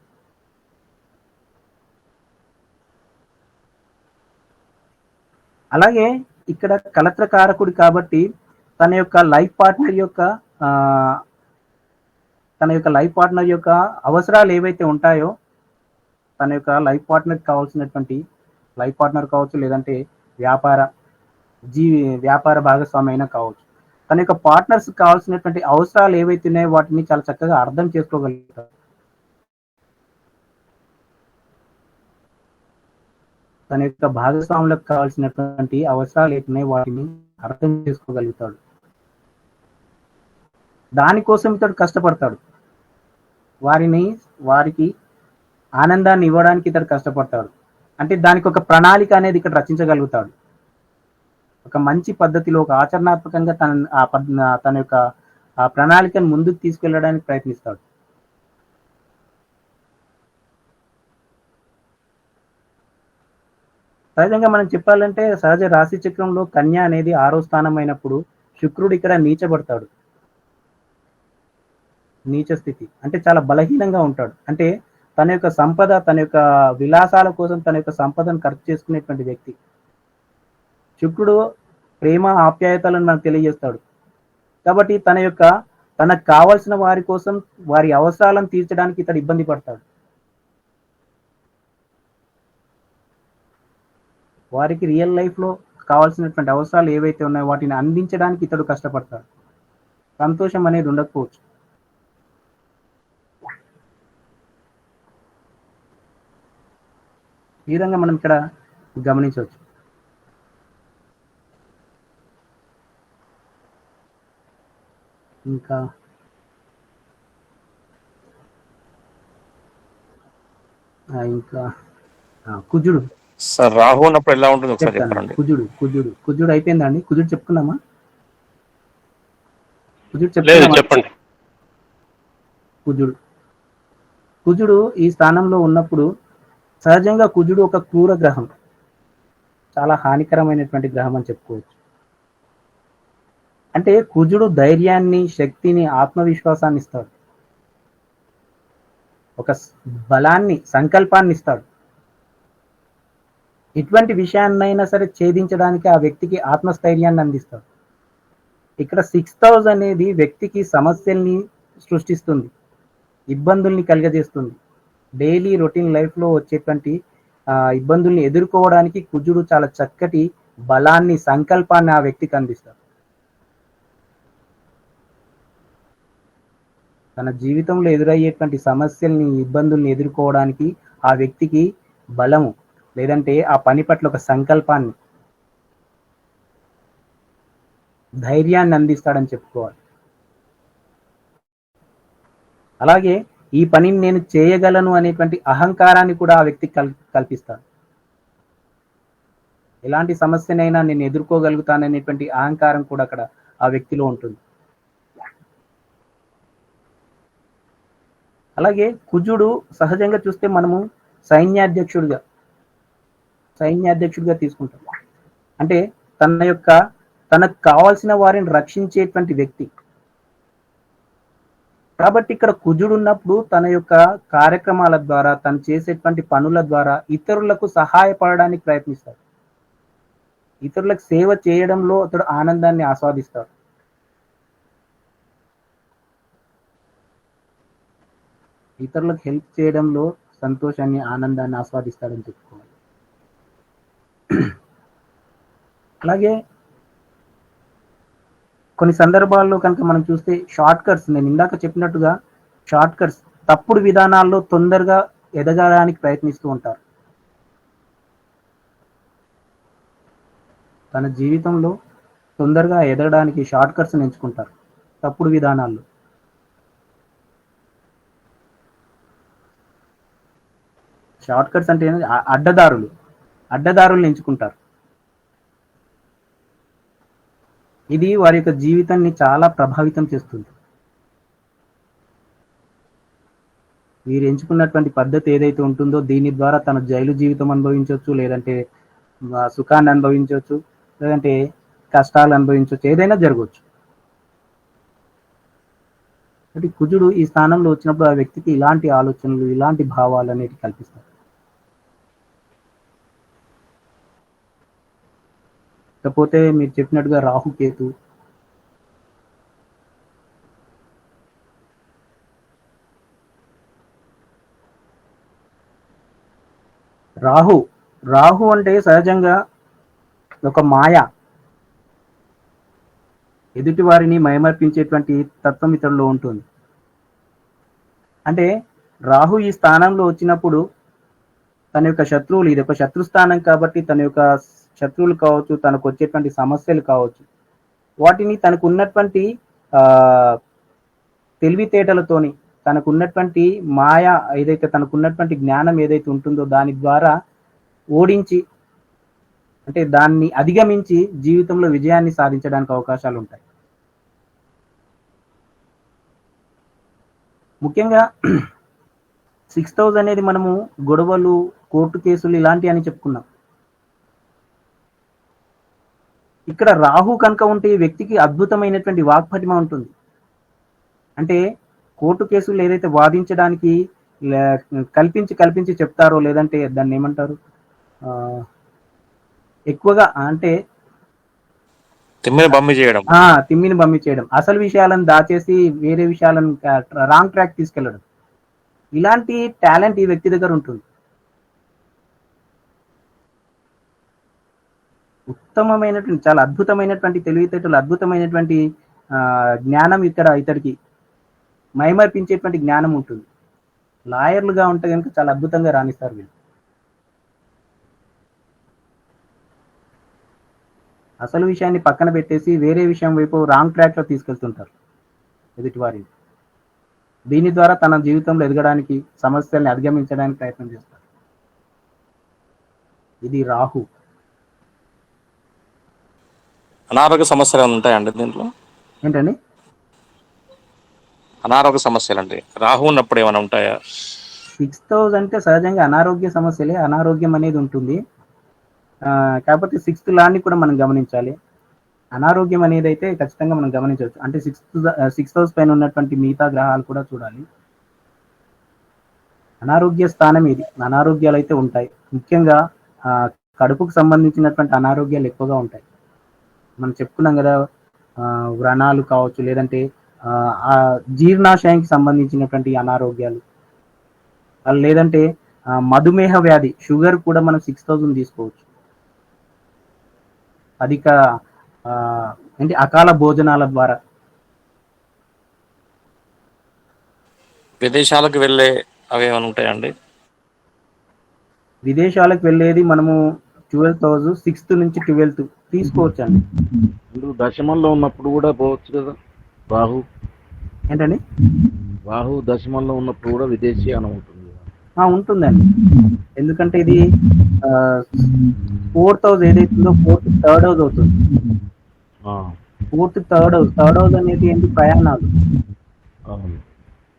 అలాగే ఇక్కడ కలత్రకారకుడు కాబట్టి తన యొక్క లైఫ్ పార్ట్నర్ యొక్క ఆ, తన యొక్క లైఫ్ పార్ట్నర్ యొక్క అవసరాలు ఏవైతే ఉంటాయో, తన యొక్క లైఫ్ పార్ట్నర్ కావాల్సినటువంటి లైఫ్ పార్ట్నర్ కావచ్చు, లేదంటే వ్యాపార వ్యాపార భాగస్వామి అయినా కావచ్చు, తన యొక్క పార్ట్నర్స్ కావాల్సినటువంటి అవసరాలు ఏవైతే ఉన్నాయో వాటిని చాలా చక్కగా అర్థం చేసుకోగలుగుతాడు. తన యొక్క భాగస్వాములకు కావాల్సినటువంటి అవసరాలు ఏవైతే వాటిని అర్థం చేసుకోగలుగుతాడు. దానికోసం ఇతడు కష్టపడతాడు. వారికి ఆనందాన్ని ఇవ్వడానికి ఇతడు కష్టపడతాడు. అంటే దానికి ఒక ప్రణాళిక అనేది ఇక్కడ రచించగలుగుతాడు. ఒక మంచి పద్ధతిలో, ఒక ఆచరణాత్మకంగా తన యొక్క ఆ ప్రణాళికను ముందుకు తీసుకెళ్ళడానికి ప్రయత్నిస్తాడు. సహజంగా మనం చెప్పాలంటే సహజ రాశి చక్రంలో కన్య అనేది 6వ స్థానం అయినప్పుడు శుక్రుడు ఇక్కడ నీచబడతాడు. నీచ స్థితి అంటే చాలా బలహీనంగా ఉంటాడు. అంటే తన యొక్క సంపద, తన యొక్క విలాసాల కోసం తన యొక్క సంపదను ఖర్చు చేసుకునేటువంటి వ్యక్తి. శుక్రుడు ప్రేమ ఆప్యాయతలను మనకు తెలియజేస్తాడు. కాబట్టి తనకు కావలసిన వారి కోసం వారి అవసరాలను తీర్చడానికి ఇతడు ఇబ్బంది పడతాడు. వారికి రియల్ లైఫ్లో కావాల్సినటువంటి అవసరాలు ఏవైతే ఉన్నాయో వాటిని అందించడానికి ఇతడు కష్టపడతాడు. సంతోషం అనేది ఉండకపోవచ్చు. ఈ విధంగా మనం ఇక్కడ గమనించవచ్చు. ఇంకా కుజుడు సార్ రాహు ఉన్నప్పుడు ఎలా ఉంటుంది ఒకసారి చెప్తాను. చెప్పండి. కుజుడు అయిపోయిందండి. కుజుడు చెప్పుకున్నామా? కుజుడు లేదు, చెప్పుకున్నామా? చెప్పండి. కుజుడు ఈ స్థానంలో ఉన్నప్పుడు సహజంగా కుజుడు ఒక క్రూర గ్రహం, చాలా హానికరమైనటువంటి గ్రహం అని చెప్పుకోవచ్చు. అంటే కుజుడు ధైర్యాన్ని, శక్తిని, ఆత్మవిశ్వాసాన్ని ఇస్తాడు. ఒక బలాన్ని, సంకల్పాన్ని ఇస్తాడు. ఇటువంటి విషయాన్నైనా సరే ఛేదించడానికి ఆ వ్యక్తికి ఆత్మస్థైర్యాన్ని అందిస్తాడు. ఇక్కడ 6th హౌస్ అనేది వ్యక్తికి సమస్యల్ని సృష్టిస్తుంది, ఇబ్బందుల్ని కలిగజేస్తుంది. డైలీ రొటీన్ లైఫ్లో వచ్చేటువంటి ఇబ్బందుల్ని ఎదుర్కోవడానికి కుజుడు చాలా చక్కటి బలాన్ని, సంకల్పాన్ని ఆ వ్యక్తికి అందిస్తాడు. తన జీవితంలో ఎదురయ్యేటువంటి సమస్యల్ని, ఇబ్బందుల్ని ఎదుర్కోవడానికి ఆ వ్యక్తికి బలము, లేదంటే ఆ పని పట్ల ఒక సంకల్పాన్ని, ధైర్యాన్ని అందిస్తాడని చెప్పుకోవాలి. అలాగే ఈ పనిని నేను చేయగలను అనేటువంటి అహంకారాన్ని కూడా ఆ వ్యక్తికి కల్పిస్తాడు. ఎలాంటి సమస్యనైనా నేను ఎదుర్కోగలుగుతాననేటువంటి అహంకారం కూడా అక్కడ ఆ వ్యక్తిలో ఉంటుంది. అలాగే కుజుడు సహజంగా చూస్తే మనము సైన్యాధ్యక్షుడిగా తీసుకుంటాం. అంటే తనకు కావాల్సిన వారిని రక్షించేటువంటి వ్యక్తి. కాబట్టి ఇక్కడ కుజుడు ఉన్నప్పుడు తన యొక్క కార్యక్రమాల ద్వారా, తను చేసేటువంటి పనుల ద్వారా ఇతరులకు సహాయపడడానికి ప్రయత్నిస్తాడు. ఇతరులకు సేవ చేయడంలో అతడు ఆనందాన్ని ఆస్వాదిస్తాడు. ఇతరులకు హెల్ప్ చేయడంలో సంతోషాన్ని, ఆనందాన్ని ఆస్వాదిస్తాడని చెప్పుకోవాలి. అలాగే కొన్ని సందర్భాల్లో కనుక మనం చూస్తే షార్ట్ కట్స్, నేను ఇందాక చెప్పినట్టుగా షార్ట్ కట్స్, తప్పుడు విధానాల్లో తొందరగా ఎదగడానికి ప్రయత్నిస్తూ ఉంటారు. తన జీవితంలో తొందరగా ఎదగడానికి షార్ట్ కట్స్ ఎంచుకుంటారు, తప్పుడు విధానాల్లో. షార్ట్ కట్స్ అంటే అడ్డదారులు ఎంచుకుంటారు. ఇది వారి యొక్క జీవితాన్ని చాలా ప్రభావితం చేస్తుంది. వీరు ఎంచుకున్నటువంటి పద్ధతి ఏదైతే ఉంటుందో దీని ద్వారా తన జైలు జీవితం అనుభవించవచ్చు, లేదంటే సుఖాన్ని అనుభవించవచ్చు, లేదంటే కష్టాలు అనుభవించవచ్చు, ఏదైనా జరగవచ్చు. అంటే కుజుడు ఈ స్థానంలో వచ్చినప్పుడు ఆ వ్యక్తికి ఇలాంటి ఆలోచనలు, ఇలాంటి భావాలు అనేవి కల్పిస్తారు. కాకపోతే మీరు చెప్పినట్టుగా రాహుకేతు రాహు రాహు అంటే సహజంగా ఒక మాయ, ఎదుటి వారిని మయమర్పించేటువంటి తత్వం ఇతరులో ఉంటుంది. అంటే రాహు ఈ స్థానంలో వచ్చినప్పుడు తన యొక్క శత్రువులు, ఇది ఒక శత్రు స్థానం కాబట్టి తన యొక్క శత్రువులు కావచ్చు, తనకు వచ్చేటువంటి సమస్యలు కావచ్చు, వాటిని తనకు ఉన్నటువంటి తెలివితేటలతోని, తనకు ఉన్నటువంటి మాయ ఏదైతే, తనకు ఉన్నటువంటి జ్ఞానం ఏదైతే ఉంటుందో దాని ద్వారా ఓడించి, అంటే దాన్ని అధిగమించి జీవితంలో విజయాన్ని సాధించడానికి అవకాశాలు ఉంటాయి. ముఖ్యంగా 6th హౌస్ అనేది మనము గొడవలు, కోర్టు కేసులు ఇలాంటివి అని చెప్పుకున్నాం. ఇక్కడ రాహు కనుక ఉంటే ఈ వ్యక్తికి అద్భుతమైనటువంటి వాక్పటిమ ఉంటుంది. అంటే కోర్టు కేసులు ఏదైతే వాదించడానికి కల్పించి చెప్తారో, లేదంటే దాన్ని ఏమంటారు, ఎక్కువగా అంటే తిమ్మిని బమ్మి చేయడం, అసలు విషయాలను దాచేసి వేరే విషయాలను రాంగ్ ట్రాక్ తీసుకెళ్లడం, ఇలాంటి టాలెంట్ ఈ వ్యక్తి దగ్గర ఉంటుంది. ఉత్తమమైనటువంటి, చాలా అద్భుతమైనటువంటి తెలివితేటలు, అద్భుతమైనటువంటి జ్ఞానం ఇక్కడ ఇతడికి మైమర్పించేటువంటి జ్ఞానం ఉంటుంది. లాయర్లుగా ఉంటే కనుక చాలా అద్భుతంగా రాణిస్తారు వీళ్ళు. అసలు విషయాన్ని పక్కన పెట్టేసి వేరే విషయం వైపు రాంగ్ ట్రాక్ లో తీసుకెళ్తుంటారు ఎదుటి వారిని. దీని ద్వారా తన జీవితంలో ఎదగడానికి, సమస్యల్ని అధిగమించడానికి ప్రయత్నం చేస్తారు. ఇది రాహు. అనారోగ్య సమస్యలు ఉంటాయండి దీంట్లో? ఏంటండి అనారోగ్య సమస్యలు అంటే రాహు ఉన్నప్పుడు ఏమైనా ఉంటాయా? 6th హౌస్ అంటే సహజంగా అనారోగ్య సమస్యలే, అనారోగ్యం అనేది ఉంటుంది. కాకపోతే 6th లాని కూడా మనం గమనించాలి. అనారోగ్యం అనేది అయితే ఖచ్చితంగా మనం గమనించవచ్చు. అంటే 6th హౌస్ పైన ఉన్నటువంటి మిగతా గ్రహాలు కూడా చూడాలి. అనారోగ్య స్థానం ఇది, అనారోగ్యాలు అయితే ఉంటాయి. ముఖ్యంగా కడుపుకు సంబంధించినటువంటి అనారోగ్యాలు ఎక్కువగా ఉంటాయి. మనం చెప్పుకున్నాం కదా, వ్రణాలు కావచ్చు, లేదంటే ఆ జీర్ణాశయానికి సంబంధించినటువంటి అనారోగ్యాలు, లేదంటే మధుమేహ వ్యాధి, షుగర్ కూడా మనం 6th హౌస్ తీసుకోవచ్చు. అధిక అంటే అకాల భోజనాల ద్వారా. విదేశాలకు వెళ్ళే అవి ఏమైనా ఉంటాయండి? విదేశాలకు వెళ్ళేది మనము 12th హౌస్, 6th నుంచి 12th తీసుకోవచ్చు అండి. దశమంలో ఉన్నప్పుడు కూడా పోవచ్చు కదా రాహు? ఏంటండి? రాహు దశమంలో ఉన్నప్పుడు కూడా విదేశీయానం ఉంటుంది. ఉంటుందండి. ఎందుకంటే ఇది 4th హౌస్ ఏదైతుందో 4th, 3rd హౌస్ అవుతుంది. 4th, 3rd house. 3rd house అనేది ఏంటి? ప్రయాణాలు.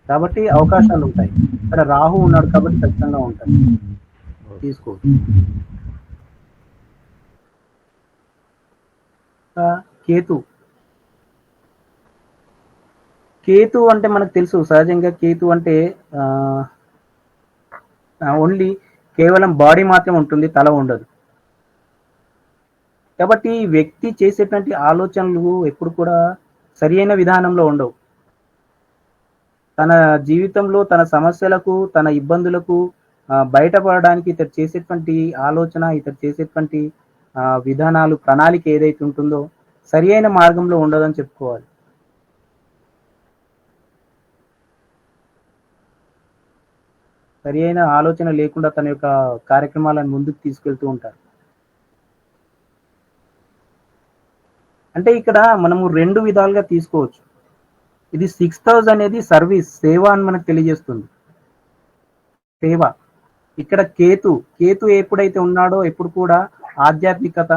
కాబట్టి అవకాశాలు ఉంటాయి. ఇక్కడ రాహు ఉన్నాడు కాబట్టి ఖచ్చితంగా ఉంటాయి. తీసుకోవచ్చు. కేతు అంటే మనకు తెలుసు, సహజంగా కేతు అంటే ఓన్లీ కేవలం బాడీ మాత్రం ఉంటుంది, తల ఉండదు. కాబట్టి వ్యక్తి చేసేటువంటి ఆలోచనలు ఎప్పుడు కూడా సరి అయిన విధానంలో ఉండవు. తన జీవితంలో తన సమస్యలకు, తన ఇబ్బందులకు బయటపడడానికి ఇతడు చేసేటువంటి ఆలోచన, ఇతడు చేసేటువంటి విధానాలు, ప్రణాళిక ఏదైతే ఉంటుందో సరి అయిన మార్గంలో ఉండదని చెప్పుకోవాలి. సరి అయిన ఆలోచన లేకుండా తన యొక్క కార్యక్రమాలను ముందుకు తీసుకెళ్తూ ఉంటారు. అంటే ఇక్కడ మనము 2 విధాలుగా తీసుకోవచ్చు. ఇది 6th హౌస్ అనేది సర్వీస్, సేవ అని మనకు తెలియజేస్తుంది. సేవ. ఇక్కడ కేతు ఎప్పుడైతే ఉన్నాడో ఎప్పుడు కూడా ఆధ్యాత్మికత,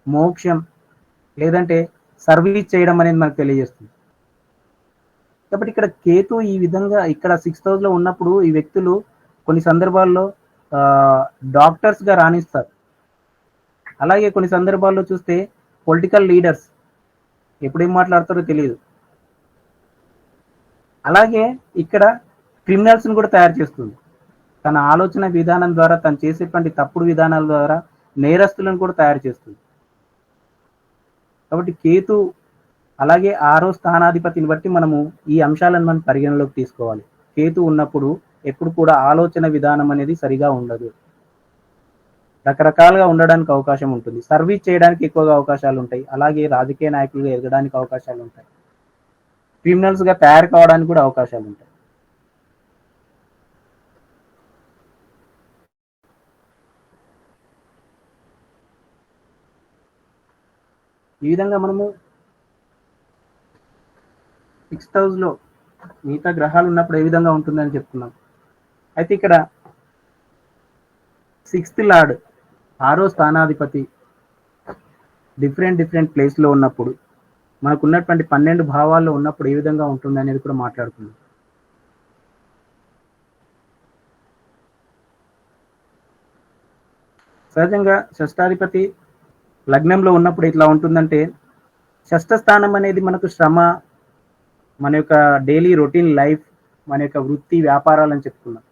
మోక్షం, లేదంటే సర్వీస్ చేయడం అనేది మనకు తెలియజేస్తుంది. కాబట్టి ఇక్కడ కేతు ఈ విధంగా ఇక్కడ 6th హౌస్ లో ఉన్నప్పుడు ఈ వ్యక్తులు కొన్ని సందర్భాల్లో డాక్టర్స్ గా రాణిస్తారు. అలాగే కొన్ని సందర్భాల్లో చూస్తే పొలిటికల్ లీడర్స్, ఎప్పుడేం మాట్లాడతారో తెలియదు. అలాగే ఇక్కడ క్రిమినల్స్ ని కూడా తయారు చేస్తుంది. తన ఆలోచన విధానం ద్వారా, తను చేసేటువంటి తప్పుడు విధానాల ద్వారా నేరస్తులను కూడా తయారు చేస్తుంది. కాబట్టి కేతు, అలాగే 6వ స్థానాధిపతిని బట్టి మనము ఈ అంశాలను మనం పరిగణలోకి తీసుకోవాలి. కేతు ఉన్నప్పుడు ఎప్పుడు కూడా ఆలోచన విధానం అనేది సరిగా ఉండదు. రకరకాలుగా ఉండడానికి అవకాశం ఉంటుంది. సర్వీస్ చేయడానికి ఎక్కువగా అవకాశాలు ఉంటాయి. అలాగే రాజకీయ నాయకులుగా ఎదగడానికి అవకాశాలు ఉంటాయి. క్రిమినల్స్ గా తయారు కావడానికి కూడా అవకాశాలు ఉంటాయి. ఈ విధంగా మనము 6th house లో మిగతా గ్రహాలు ఉన్నప్పుడు ఏ విధంగా ఉంటుందని చెప్తున్నాం. అయితే ఇక్కడ 6th లార్డ్ 6వ స్థానాధిపతి డిఫరెంట్ ప్లేస్ లో ఉన్నప్పుడు మనకు ఉన్నటువంటి 12 భావాల్లో ఉన్నప్పుడు ఏ విధంగా ఉంటుంది అనేది కూడా మాట్లాడుకుందాం. సహజంగా షష్టాధిపతి లగ్నంలో ఉన్నప్పుడు ఇట్లా ఉంటుందంటే, షష్ఠ స్థానం అనేది మనకు శ్రమ, మన యొక్క డైలీ రొటీన్ లైఫ్, మన యొక్క వృత్తి వ్యాపారాలని చెప్పుకున్నాం.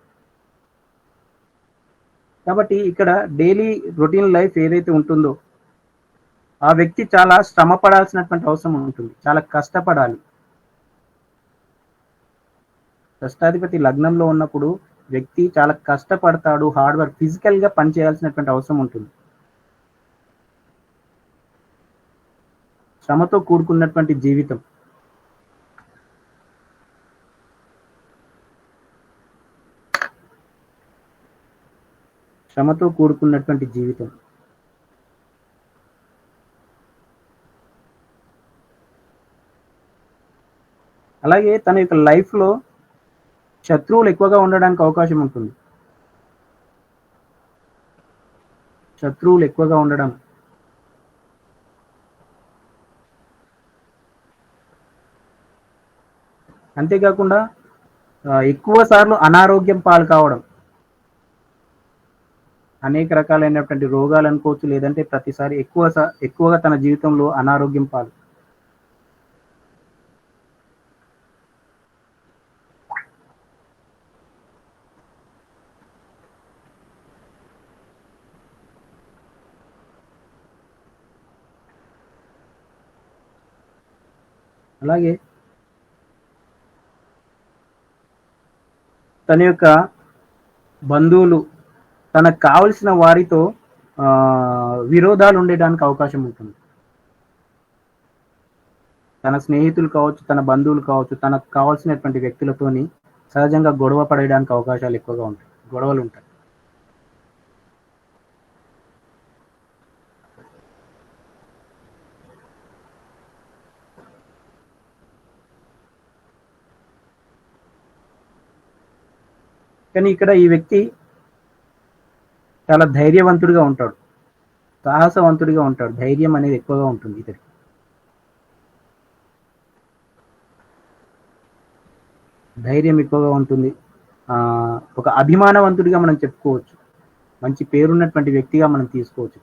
కాబట్టి ఇక్కడ డైలీ రొటీన్ లైఫ్ ఏదైతే ఉంటుందో ఆ వ్యక్తి చాలా శ్రమ పడాల్సినటువంటి అవసరం ఉంటుంది, చాలా కష్టపడాలి. షష్టాధిపతి లగ్నంలో ఉన్నప్పుడు వ్యక్తి చాలా కష్టపడతాడు, హార్డ్ వర్క్, ఫిజికల్ గా పని చేయాల్సినటువంటి అవసరం ఉంటుంది. శ్రమతో కూడుకున్నటువంటి జీవితం. శ్రమతో కూడుకున్నటువంటి జీవితం. అలాగే తన యొక్క లైఫ్ లో శత్రువులు ఎక్కువగా ఉండడానికి అవకాశం ఉంటుంది. శత్రువులు ఎక్కువగా ఉండడం, అంతేకాకుండా ఎక్కువ సార్లు అనారోగ్యం పాలు కావడం, అనేక రకాలైనటువంటి రోగాలు అనుకోవచ్చు, లేదంటే ప్రతిసారి ఎక్కువగా తన జీవితంలో అనారోగ్యం పాలు. అలాగే తన యొక్క బంధువులు, తనకు కావలసిన వారితో విరోధాలు ఉండడానికి అవకాశం ఉంటుంది. తన స్నేహితులు కావచ్చు, తన బంధువులు కావచ్చు, తనకు కావాల్సినటువంటి వ్యక్తులతోని సహజంగా గొడవ పడడానికి అవకాశాలు ఎక్కువగా ఉంటాయి, గొడవలు ఉంటాయి. కానీ ఇక్కడ ఈ వ్యక్తి చాలా ధైర్యవంతుడిగా ఉంటాడు, సాహసవంతుడిగా ఉంటాడు, ధైర్యం అనేది ఎక్కువగా ఉంటుంది ఇతడికి. ధైర్యం ఎక్కువగా ఉంటుంది. ఒక అభిమానవంతుడిగా మనం చెప్పుకోవచ్చు, మంచి పేరున్నటువంటి వ్యక్తిగా మనం తీసుకోవచ్చు.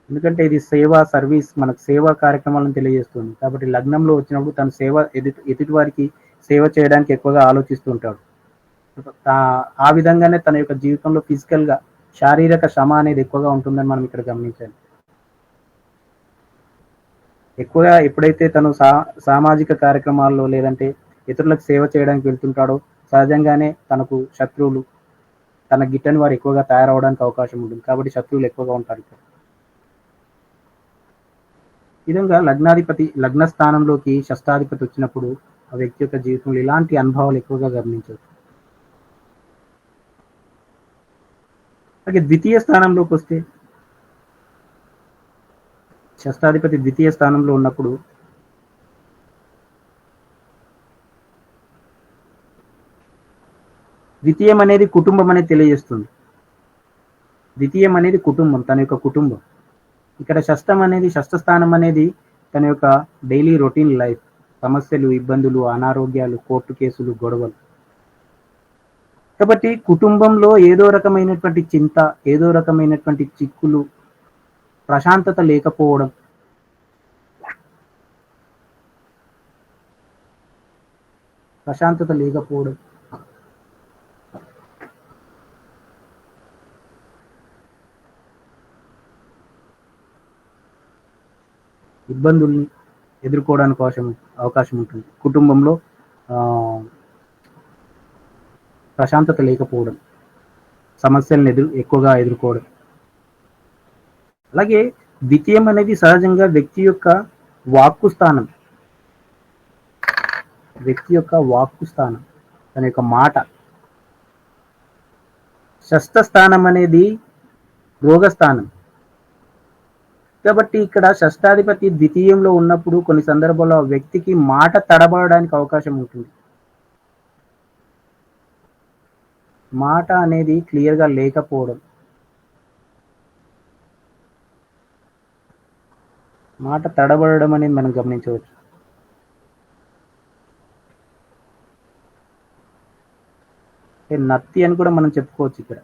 ఎందుకంటే ఇది సేవా సర్వీస్, మనకు సేవా కార్యక్రమాలను తెలియజేస్తుంది. కాబట్టి లగ్నంలో వచ్చినప్పుడు తన సేవ ఎదుటి వారికి సేవ చేయడానికి ఎక్కువగా ఆలోచిస్తుంటాడు. ఆ విధంగానే తన యొక్క జీవితంలో ఫిజికల్ గా శారీరక శ్రమ అనేది ఎక్కువగా ఉంటుందని మనం ఇక్కడ గమనించాలి. ఎక్కువగా ఎప్పుడైతే తను సామాజిక కార్యక్రమాల్లో లేదంటే ఇతరులకు సేవ చేయడానికి వెళ్తుంటాడో సహజంగానే తనకు శత్రువులు, తన గిట్టని వారు ఎక్కువగా తయారవడానికి అవకాశం ఉంటుంది. కాబట్టి శత్రువులు ఎక్కువగా ఉంటారు ఇక్కడ. ఈ విధంగా లగ్న స్థానంలోకి షష్టాధిపతి వచ్చినప్పుడు ఆ వ్యక్తి యొక్క జీవితంలో ఇలాంటి అనుభవాలు ఎక్కువగా గమనించవచ్చు. అలాగే ద్వితీయ స్థానంలోకి వస్తే, షష్టాధిపతి ద్వితీయ స్థానంలో ఉన్నప్పుడు ద్వితీయం అనేది కుటుంబం అనేది తెలియజేస్తుంది. ద్వితీయం అనేది కుటుంబం, తన యొక్క కుటుంబం. ఇక్కడ షష్ఠ స్థానం అనేది తన యొక్క డైలీ రొటీన్ లైఫ్, సమస్యలు, ఇబ్బందులు, అనారోగ్యాలు, కోర్టు కేసులు, గొడవలు. కాబట్టి కుటుంబంలో ఏదో రకమైనటువంటి చింత, ఏదో రకమైనటువంటి చిక్కులు, ప్రశాంతత లేకపోవడం, ఇబ్బందుల్ని ఎదుర్కోవడానికి అవకాశం ఉంటుంది. కుటుంబంలో ఆ, ప్రశాంతత లేకపోవడం, సమస్యలను ఎక్కువగా ఎదుర్కోవడం. అలాగే ద్వితీయం అనేది సహజంగా వాక్కు స్థానం వ్యక్తి యొక్క వాక్కు స్థానం, తన యొక్క మాట. షష్ఠ స్థానం అనేది రోగస్థానం. కాబట్టి ఇక్కడ షష్టాధిపతి ద్వితీయంలో ఉన్నప్పుడు కొన్ని సందర్భాల్లో ఆ వ్యక్తికి మాట తడబడడానికి అవకాశం ఉంటుంది. మాట అనేది క్లియర్గా లేకపోవడం, మాట తడబడడం అనేది మనం గమనించవచ్చు. నత్తి అని కూడా మనం చెప్పుకోవచ్చు ఇక్కడ.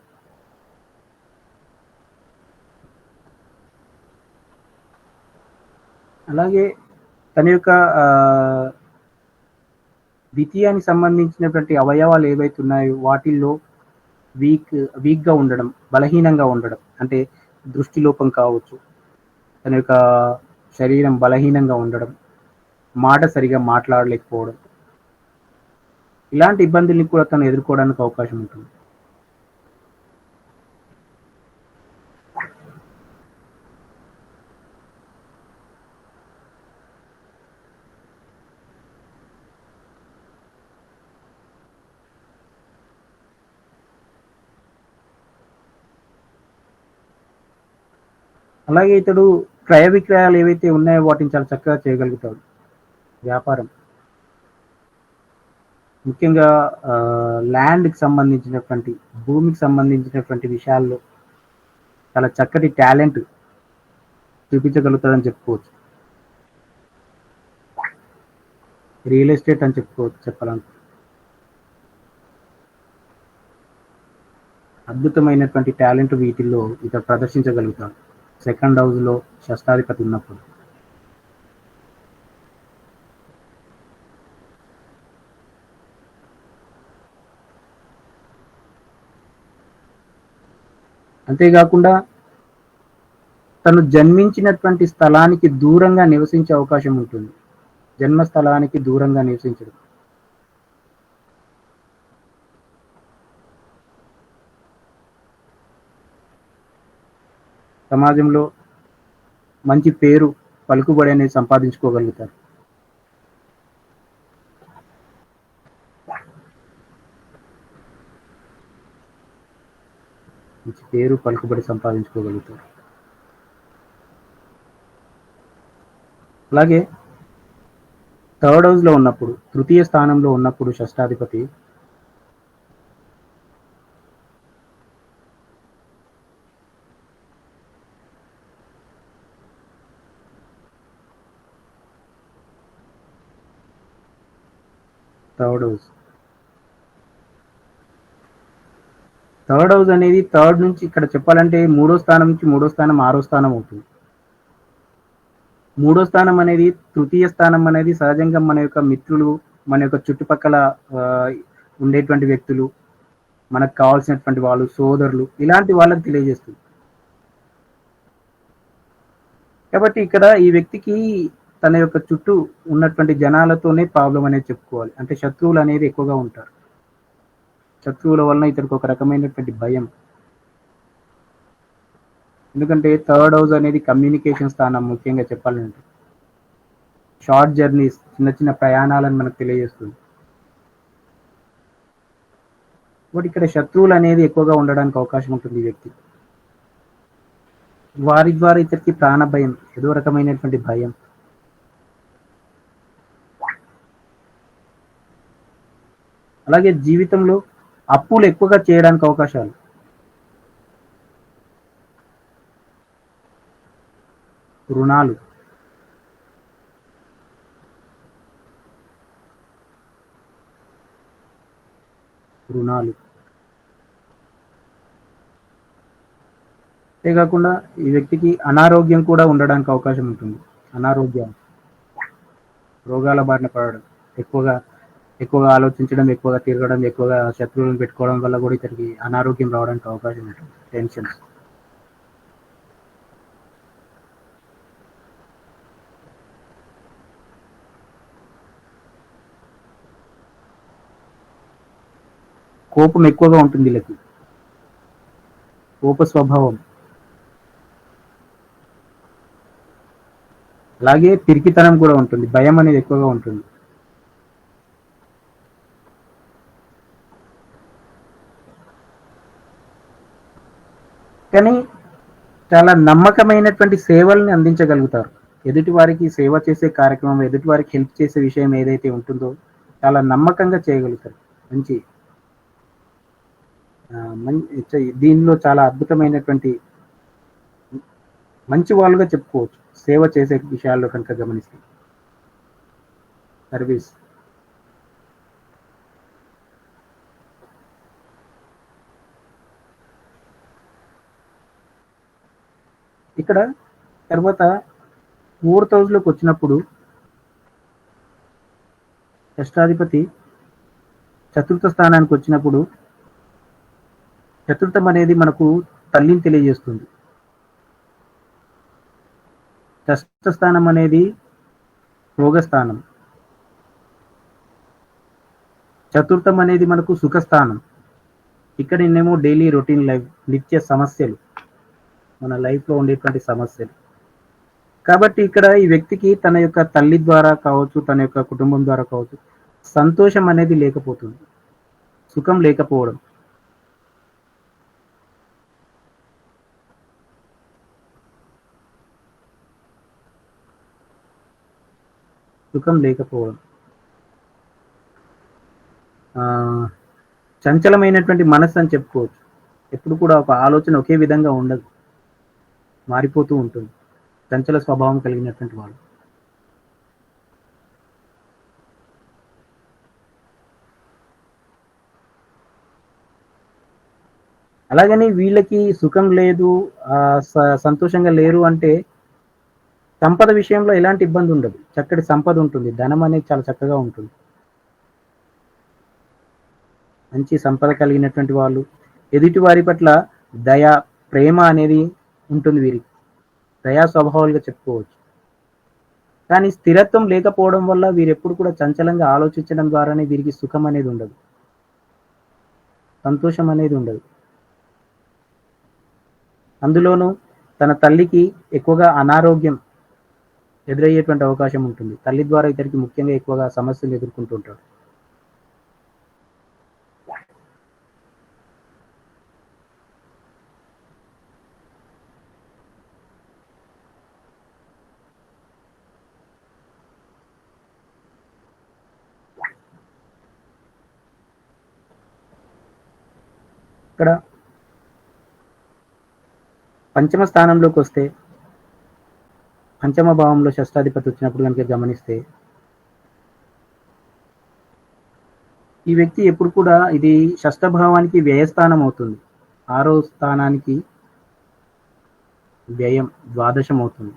అలాగే తన యొక్క ద్వితీయానికి సంబంధించినటువంటి అవయవాలు ఏవైతే ఉన్నాయో వాటిల్లో వీక్గా ఉండడం, బలహీనంగా ఉండడం, అంటే దృష్టి లోపం కావచ్చు, తన యొక్క శరీరం బలహీనంగా ఉండడం, మాట సరిగా మాట్లాడలేకపోవడం, ఇలాంటి ఇబ్బందుల్ని కూడా తను ఎదుర్కోవడానికి అవకాశం ఉంటుంది. అలాగే ఇతడు క్రయ విక్రయాలు ఏవైతే ఉన్నాయో వాటిని చాలా చక్కగా చేయగలుగుతాడు. వ్యాపారం, ముఖ్యంగా ల్యాండ్కి సంబంధించినటువంటి, భూమికి సంబంధించినటువంటి విషయాల్లో చాలా చక్కటి టాలెంట్ చూపించగలుగుతాడని చెప్పుకోవచ్చు. రియల్ ఎస్టేట్ అని చెప్పాలంటే అద్భుతమైనటువంటి టాలెంట్ వీటిల్లో ఇతడు ప్రదర్శించగలుగుతాడు సెకండ్ హౌస్లో షష్టాధిపతి ఉన్నప్పుడు. అంతేకాకుండా తను జన్మించినటువంటి స్థలానికి దూరంగా నివసించే అవకాశం ఉంటుంది. జన్మస్థలానికి దూరంగా నివసించడం. సమాజంలో మంచి పేరు, పలుకుబడి అనేది సంపాదించుకోగలుగుతారు. మంచి పేరు, పలుకుబడి సంపాదించుకోగలుగుతారు. అలాగే థర్డ్ హౌస్లో ఉన్నప్పుడు, తృతీయ స్థానంలో ఉన్నప్పుడు షష్టాధిపతి థర్డ్ హౌస్ అనేది థర్డ్ నుంచి ఇక్కడ చెప్పాలంటే మూడో స్థానం నుంచి మూడో స్థానం 6వ స్థానం అవుతుంది. మూడో స్థానం అనేది, తృతీయ స్థానం అనేది సహజంగా మన యొక్క మిత్రులు, మన యొక్క చుట్టుపక్కల ఉండేటువంటి వ్యక్తులు, మనకు కావాల్సినటువంటి వాళ్ళు, సోదరులు, ఇలాంటి వాళ్ళకి తెలియజేస్తుంది. కాబట్టి ఇక్కడ ఈ వ్యక్తికి తన యొక్క చుట్టూ ఉన్నటువంటి జనాలతోనే ప్రాబ్లం అనేది చెప్పుకోవాలి. అంటే శత్రువులు అనేది ఎక్కువగా ఉంటారు. శత్రువుల వలన ఇతనికి ఒక రకమైనటువంటి భయం. ఎందుకంటే థర్డ్ హౌస్ అనేది కమ్యూనికేషన్ స్థానం. ముఖ్యంగా చెప్పాలంటే షార్ట్ జర్నీస్, చిన్న చిన్న ప్రయాణాలను మనకు తెలియజేస్తుంది. బట్ ఇక్కడ శత్రువులు అనేది ఎక్కువగా ఉండడానికి అవకాశం ఉంటుంది ఈ వ్యక్తి. వారి ద్వారా ఇతనికి ప్రాణ భయం, ఏదో రకమైనటువంటి భయం. అలాగే జీవితంలో అప్పులు ఎక్కువగా చేయడానికి అవకాశాలు. రుణాలు, అంతేకాకుండా ఈ వ్యక్తికి అనారోగ్యం కూడా ఉండడానికి అవకాశం ఉంటుంది. అనారోగ్యం, రోగాల బారిన పడడం, ఎక్కువగా ఆలోచించడం, ఎక్కువగా తిరగడం, ఎక్కువగా శత్రువులను పెట్టుకోవడం వల్ల కూడా ఇతనికి అనారోగ్యం రావడానికి అవకాశం ఉంటుంది. టెన్షన్స్. కోపం ఎక్కువగా ఉంటుంది వీళ్ళకి, కోప స్వభావం. అలాగే పిరికితనం కూడా ఉంటుంది, భయం అనేది ఎక్కువగా ఉంటుంది. కానీ చాలా నమ్మకమైనటువంటి సేవల్ని అందించగలుగుతారు. ఎదుటి వారికి సేవ చేసే కార్యక్రమం, ఎదుటి వారికి హెల్ప్ చేసే విషయం ఏదైతే ఉంటుందో చాలా నమ్మకంగా చేయగలుగుతారు. దీనిలో చాలా అద్భుతమైనటువంటి మంచి వాళ్ళుగా చెప్పుకోవచ్చు సేవ చేసే విషయాల్లో కనుక గమనిస్తే. సర్వీస్ ఇక్కడ తర్వాత 4th హౌస్లోకి వచ్చినప్పుడు షష్టాధిపతి చతుర్థ స్థానానికి వచ్చినప్పుడు, చతుర్థం అనేది మనకు తల్లిని తెలియజేస్తుంది. షష్ఠ స్థానం అనేది రోగస్థానం, చతుర్థం అనేది మనకు సుఖస్థానం. ఇక్కడ నేనేమో డైలీ రొటీన్ లైఫ్, నిత్య సమస్యలు, మన లైఫ్లో ఉండేటువంటి సమస్యలు. కాబట్టి ఇక్కడ ఈ వ్యక్తికి తన యొక్క తల్లి ద్వారా కావచ్చు, తన యొక్క కుటుంబం ద్వారా కావచ్చు, సంతోషం అనేది లేకపోతుంది, సుఖం లేకపోవడం. సుఖం లేకపోవడం, చంచలమైనటువంటి మనస్సు అని చెప్పుకోవచ్చు. ఎప్పుడు కూడా ఒక ఆలోచన ఒకే విధంగా ఉండదు, మారిపోతూ ఉంటుంది. చంచల స్వభావం కలిగినటువంటి వాళ్ళు. అలాగని వీళ్ళకి సుఖం లేదు, సంతోషంగా లేరు అంటే సంపద విషయంలో ఎలాంటి ఇబ్బంది ఉండదు, చక్కటి సంపద ఉంటుంది, ధనం అనేది చాలా చక్కగా ఉంటుంది. మంచి సంపద కలిగినటువంటి వాళ్ళు, ఎదుటి వారి పట్ల దయ, ప్రేమ అనేది ఉంటుంది వీరికి, దయా స్వభావాలుగా చెప్పుకోవచ్చు. కానీ స్థిరత్వం లేకపోవడం వల్ల వీరు ఎప్పుడు కూడా చంచలంగా ఆలోచించడం ద్వారానే వీరికి సుఖం అనేది ఉండదు, సంతోషం అనేది ఉండదు. అందులోనూ తన తల్లికి ఎక్కువగా అనారోగ్యం ఎదురయ్యేటువంటి అవకాశం ఉంటుంది. తల్లి ద్వారా ఇతనికి ముఖ్యంగా ఎక్కువగా సమస్యలు ఎదుర్కొంటూ ఉంటాడు. ఇక్కడ పంచమ స్థానంలోకి వస్తే, పంచమ భావంలో షష్టాధిపతి వచ్చినప్పుడు కనుక గమనిస్తే, ఈ వ్యక్తి ఎప్పుడు కూడా ఇది షష్ఠభావానికి వ్యయస్థానం అవుతుంది, 6వ స్థానానికి వ్యయం, ద్వాదశం అవుతుంది.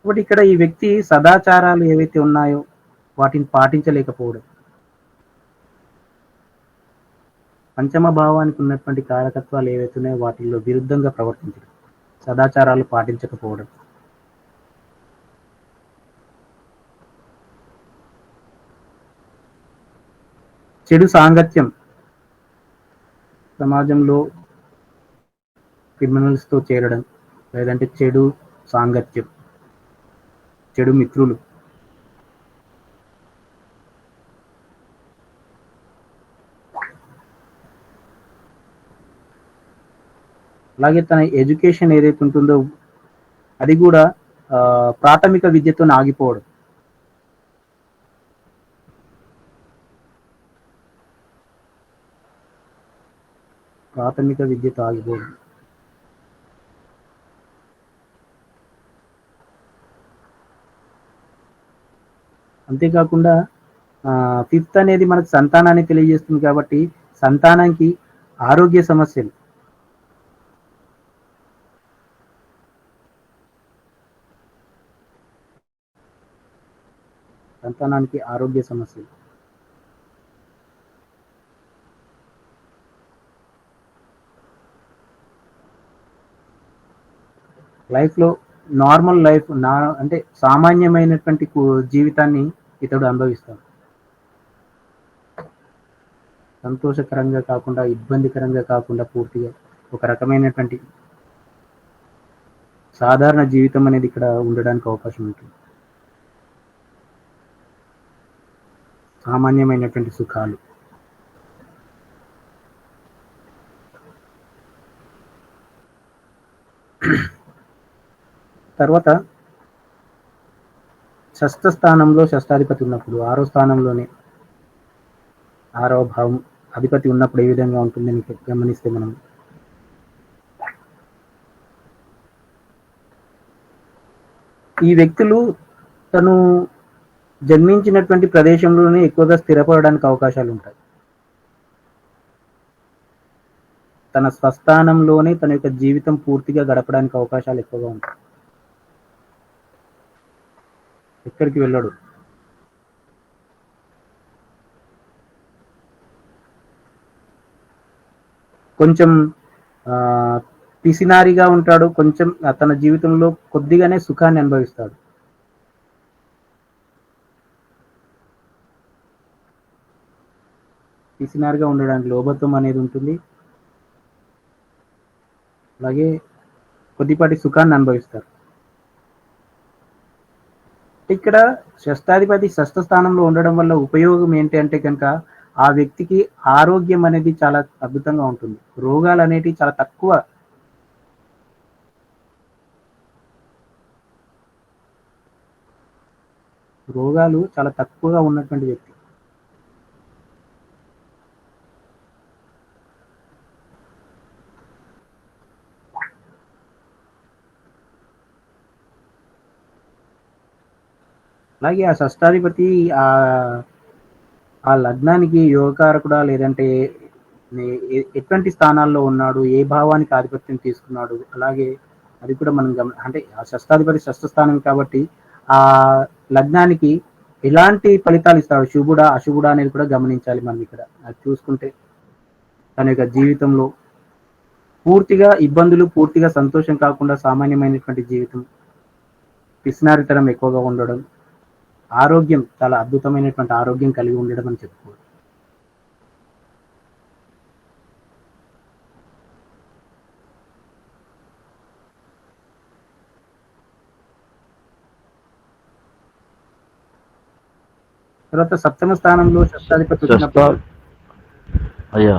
కాబట్టి ఇక్కడ ఈ వ్యక్తి సదాచారాలు ఏవైతే ఉన్నాయో వాటిని పాటించలేకపోవడం, పంచమ భావానికి ఉన్నటువంటి కారకత్వాలు ఏవైతే ఉన్నాయో వాటిల్లో విరుద్ధంగా ప్రవర్తించడం, సదాచారాలు పాటించకపోవడం. చెడు సాంగత్యం, సమాజంలో క్రిమినల్స్తో చేరడం, లేదంటే చెడు సాంగత్యం, చెడు మిత్రులు. అలాగే తన ఎడ్యుకేషన్ ఏదైతే ఉంటుందో అది కూడా ప్రాథమిక విద్యతో ఆగిపోవడం. ప్రాథమిక విద్యతో ఆగిపోవడం. అంతేకాకుండా 5th అనేది మనకు సంతానాన్ని తెలియజేస్తుంది కాబట్టి సంతానానికి ఆరోగ్య సమస్యలు, సంతానానికి ఆరోగ్య సమస్యలు. లైఫ్లో నార్మల్ లైఫ్, అంటే సామాన్యమైనటువంటి జీవితాన్ని ఇతడు అనుభవిస్తాడు. సంతోషకరంగా కాకుండా, ఇబ్బందికరంగా కాకుండా పూర్తిగా ఒక రకమైనటువంటి సాధారణ జీవితం అనేది ఇక్కడ ఉండడానికి అవకాశం ఉంటుంది. సామాన్యమైనటువంటి సుఖాలు. తర్వాత షష్ఠ స్థానంలో షష్టాధిపతి ఉన్నప్పుడు, 6వ స్థానంలోనే 6వ భావం అధిపతి ఉన్నప్పుడు ఏ విధంగా ఉంటుందని గమనిస్తే మనం ఈ వ్యక్తులు తను జన్మించినటువంటి ప్రదేశంలోనే ఎక్కువగా స్థిరపడడానికి అవకాశాలు ఉంటాయి. తన స్వస్థానంలోనే తన యొక్క జీవితం పూర్తిగా గడపడానికి అవకాశాలు ఎక్కువగా ఉంటాయి. ఎక్కడికి వెళ్ళడు. కొంచెం పిసినారిగా ఉంటాడు. కొంచెం తన జీవితంలో కొద్దిగానే సుఖాన్ని అనుభవిస్తాడు. పిసినారిగా ఉండడానికి లోభత్వం అనేది ఉంటుంది. అలాగే కొద్దిపాటి సుఖాన్ని అనుభవిస్తారు. ఇక్కడ షష్టాధిపతి షష్ఠ స్థానంలో ఉండడం వల్ల ఉపయోగం ఏంటి అంటే కనుక ఆ వ్యక్తికి ఆరోగ్యం అనేది చాలా అద్భుతంగా ఉంటుంది. రోగాలు అనేటివి చాలా తక్కువ. రోగాలు చాలా తక్కువగా ఉన్నటువంటి వ్యక్తి. అలాగే ఆ షష్టాధిపతి ఆ లగ్నానికి యోగకారకుడా లేదంటే ఎటువంటి స్థానాల్లో ఉన్నాడు, ఏ భావానికి ఆధిపత్యం తీసుకున్నాడు, అలాగే అది కూడా మనం అంటే ఆ షష్టాధిపతి షష్ఠ స్థానం కాబట్టి ఆ లగ్నానికి ఎలాంటి ఫలితాలు ఇస్తాడు, శుభుడా అశుభుడా అనేది కూడా గమనించాలి మనం ఇక్కడ. అది చూసుకుంటే తన యొక్క జీవితంలో పూర్తిగా ఇబ్బందులు, పూర్తిగా సంతోషం కాకుండా సామాన్యమైనటువంటి జీవితం, పిసినారితనం ఎక్కువగా ఉండడం, ఆరోగ్యం చాలా అద్భుతమైనటువంటి ఆరోగ్యం కలిగి ఉండడం అని చెప్పుకోవచ్చు. తర్వాత సప్తమ స్థానంలో షష్టాధిపతి వచ్చినప్పుడు అయ్యా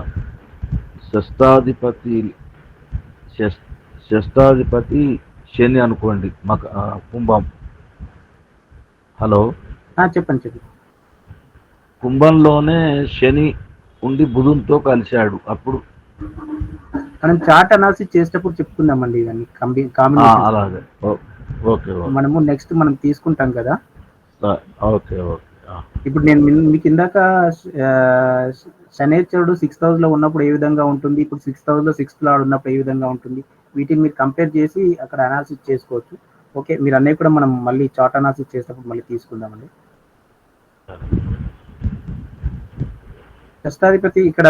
షష్టాధిపతి శని అనుకోండి, మాకు కుంభం. హలో, చెప్పండి. కుంభంలోనే శని ఉండి బుధునితో కలిశాడు. అప్పుడు మనం చార్ట్ అనాలిసిస్ చేసేటప్పుడు చెప్పుకుందామండి ఇవన్నీ కాంబినేషన్. అలాగే, ఓకే. మనము నెక్స్ట్ మనం తీసుకుంటాం కదా. ఓకే. ఇప్పుడు నేను మీకు ఇందాక శనేశ్వరుడు 6th house లో ఉన్నప్పుడు ఏ విధంగా ఉంటుంది, ఇప్పుడు 6th house లో 6th లార్డ్ ఉన్నప్పుడు ఏ విధంగా ఉంటుంది, వీటిని మీరు కంపేర్ చేసి అక్కడ అనాలిసిస్ చేసుకోవచ్చు. ఓకే, మీరు అన్నయ్య కూడా మనం మళ్ళీ చార్ట్ అనాలిసిస్ చేసేటప్పుడు మళ్ళీ తీసుకుందామండి. షష్టాధిపతి ఇక్కడ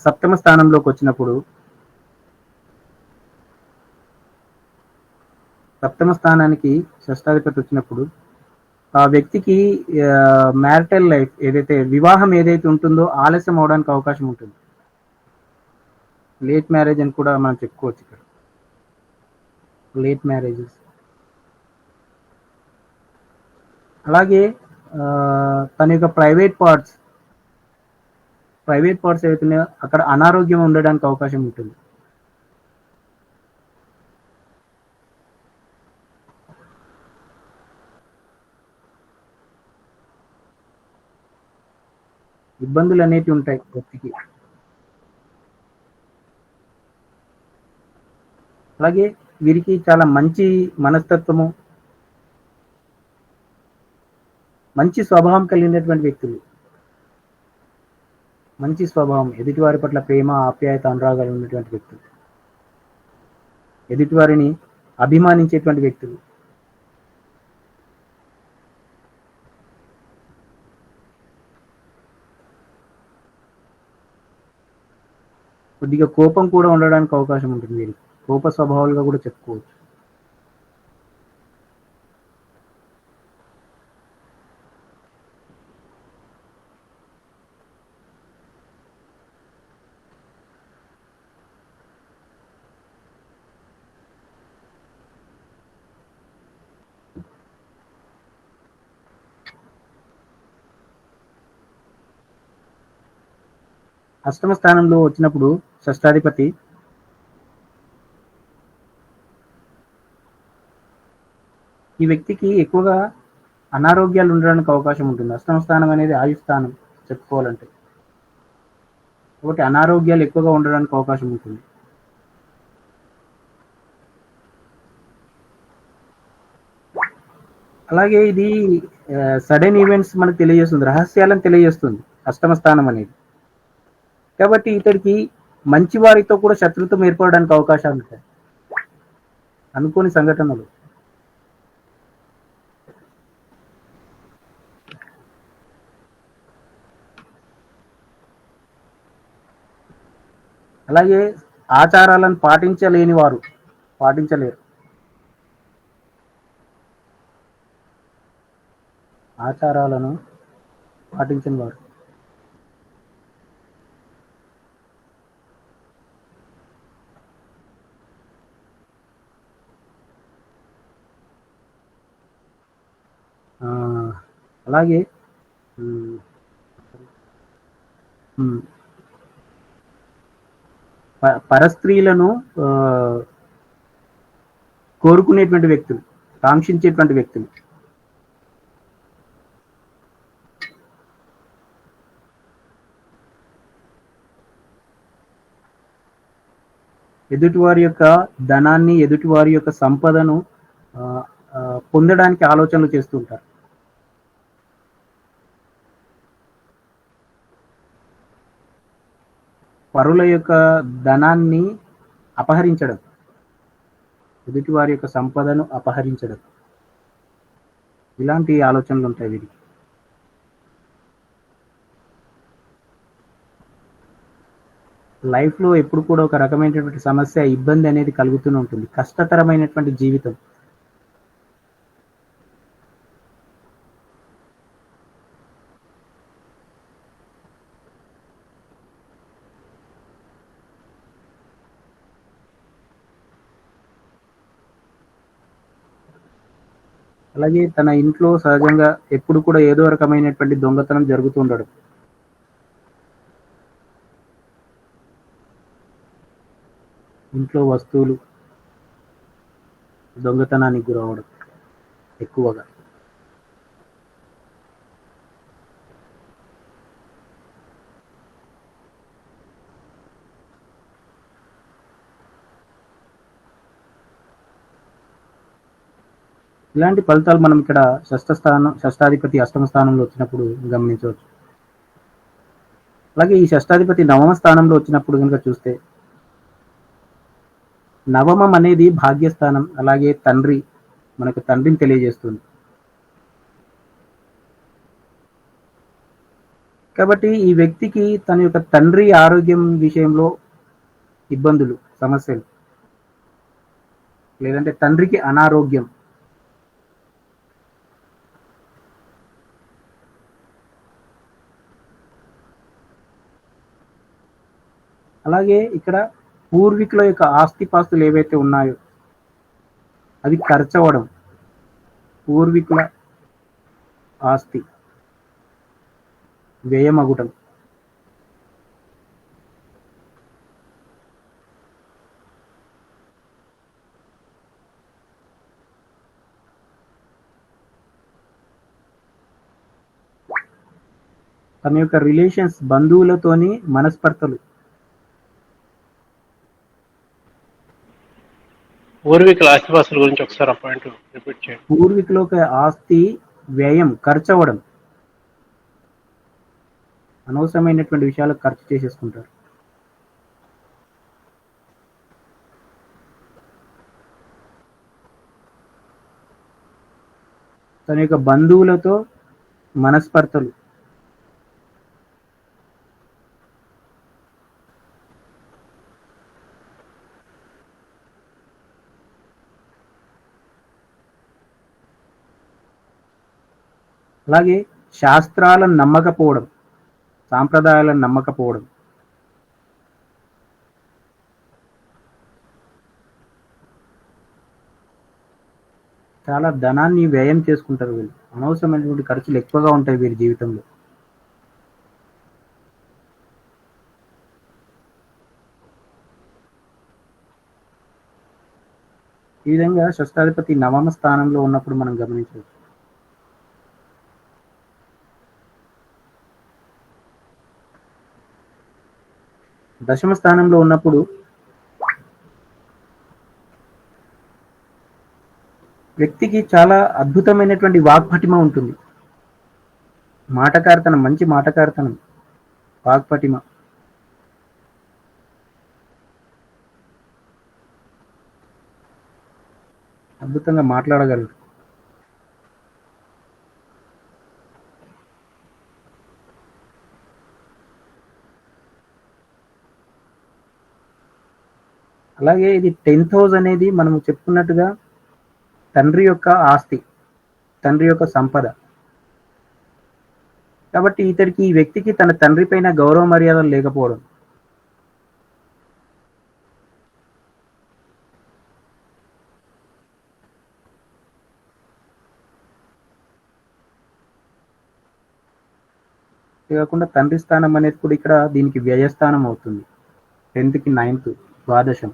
సప్తమ స్థానంలోకి వచ్చినప్పుడు, సప్తమ స్థానానికి షష్టాధిపతి వచ్చినప్పుడు ఆ వ్యక్తికి మ్యారిటల్ లైఫ్ ఏదైతే వివాహం ఏదైతే ఉంటుందో ఆలస్యం అవడానికి అవకాశం ఉంటుంది. లేట్ మ్యారేజ్ అని కూడా మనం చెప్పుకోవచ్చు ఇక్కడ. Late marriages. అలాగే తన యొక్క ప్రైవేట్ పార్ట్స్ ఏవైతున్నాయో అక్కడ అనారోగ్యం ఉండడానికి అవకాశం ఉంటుంది. ఇబ్బందులు అనేవి ఉంటాయి వ్యక్తికి. అలాగే వీరికి చాలా మంచి మనస్తత్వము, మంచి స్వభావం కలిగినటువంటి వ్యక్తులు. మంచి స్వభావం, ఎదుటివారి పట్ల ప్రేమ, ఆప్యాయత, అనురాగాలు ఉన్నటువంటి వ్యక్తులు, ఎదుటివారిని అభిమానించేటువంటి వ్యక్తులు. కొద్దిగా కోపం కూడా ఉండడానికి అవకాశం ఉంటుంది వీరికి. కోప స్వభావాలుగా కూడా చెప్పుకోవచ్చు. అష్టమ స్థానంలో వచ్చినప్పుడు షష్టాధిపతి ఈ వ్యక్తికి ఎక్కువగా అనారోగ్యాలు ఉండడానికి అవకాశం ఉంటుంది. అష్టమ స్థానం అనేది ఆయుష్ స్థానం చెప్పుకోవాలంటే, కాబట్టి అనారోగ్యాలు ఎక్కువగా ఉండడానికి అవకాశం ఉంటుంది. అలాగే ఇది సడన్ ఈవెంట్స్ మనకు తెలియజేస్తుంది, రహస్యాలను తెలియజేస్తుంది అష్టమ స్థానం అనేది. కాబట్టి ఇతడికి మంచి వారితో కూడా శత్రుత్వం ఏర్పడడానికి అవకాశాలు ఉంటాయి, అనుకోని సంఘటనలు. అలాగే ఆచారాలను పాటించలేరు. ఆచారాలను పాటించని వారు అలాగే పరస్త్రీలను కోరుకునేటువంటి వ్యక్తులు, కాంక్షించేటువంటి వ్యక్తులు. ఎదుటివారి యొక్క ధనాన్ని, ఎదుటివారి యొక్క సంపదను పొందడానికి ఆలోచనలు చేస్తూ ఉంటారు. పరుల యొక్క ధనాన్ని అపహరించడం, ఎదుటివారి యొక్క సంపదను అపహరించడం, ఇలాంటి ఆలోచనలు ఉంటాయి వీరికి. లైఫ్లో ఎప్పుడు కూడా ఒక రకమైనటువంటి సమస్య, ఇబ్బంది అనేది కలుగుతూనే ఉంటుంది. కష్టతరమైనటువంటి జీవితం. అలాగే తన ఇంట్లో సహజంగా ఎప్పుడు కూడా ఏదో రకమైనటువంటి దొంగతనం జరుగుతూ ఉండడం. ఇంట్లో వస్తువులు దొంగతనానికి గురవడం ఎక్కువగా. ఇలాంటి ఫలితాలు మనం ఇక్కడ షష్టాధిపతి అష్టమ స్థానంలో వచ్చినప్పుడు గమనించవచ్చు. అలాగే ఈ షష్టాధిపతి నవమ స్థానంలో వచ్చినప్పుడు కనుక చూస్తే, నవమం అనేది భాగ్యస్థానం. అలాగే మనకు తండ్రిని తెలియజేస్తుంది. కాబట్టి ఈ వ్యక్తికి తన యొక్క తండ్రి ఆరోగ్యం విషయంలో ఇబ్బందులు, సమస్యలు, లేదంటే తండ్రికి అనారోగ్యం, అలాగే ఇక్కడ పూర్వీకుల యొక్క ఆస్తిపాస్తులు ఏవైతే ఉన్నాయో అవి ఖర్చవడం, పూర్వీకుల ఆస్తి వ్యయమగుటం, తన యొక్క రిలేషన్స్, బంధువులతోని మనస్పర్ధలు, పూర్వీకుల ఆస్తిపాస్తుల గురించి ఒకసారి ఆ పాయింట్ రిపీట్ చేయండి. పూర్వీకుల ఆస్తి వ్యయం, ఖర్చవడం, అనవసరమైనటువంటి విషయాలకు ఖర్చు చేసేసుకుంటారు. తన యొక్క బంధువులతో మనస్పర్ధలు, అలాగే శాస్త్రాలను నమ్మకపోవడం, సాంప్రదాయాలను నమ్మకపోవడం, చాలా ధనాన్ని వ్యయం చేసుకుంటారు వీళ్ళు. అనవసరమైనటువంటి ఖర్చులు ఎక్కువగా ఉంటాయి వీరి జీవితంలో. ఈ విధంగా షష్టాధిపతి నవమ స్థానంలో ఉన్నప్పుడు మనం గమనించవచ్చు. దశమ స్థానంలో ఉన్నప్పుడు వ్యక్తికి చాలా అద్భుతమైనటువంటి వాక్పటిమ ఉంటుంది. మాటకారితనం, మంచి మాటకారితనం, వాక్పటిమ. అద్భుతంగా మాట్లాడగలరు. అలాగే ఇది 10th హౌస్ అనేది మనం చెప్పుకున్నట్టుగా తండ్రి యొక్క ఆస్తి, తండ్రి యొక్క సంపద. కాబట్టి ఇతడికి, ఈ వ్యక్తికి తన తండ్రి పైన గౌరవ మర్యాదలు లేకపోవడం, కాకుండా తండ్రి స్థానం అనేది కూడా ఇక్కడ దీనికి వ్యయస్థానం అవుతుంది. 10th కి 9th, ద్వాదశం.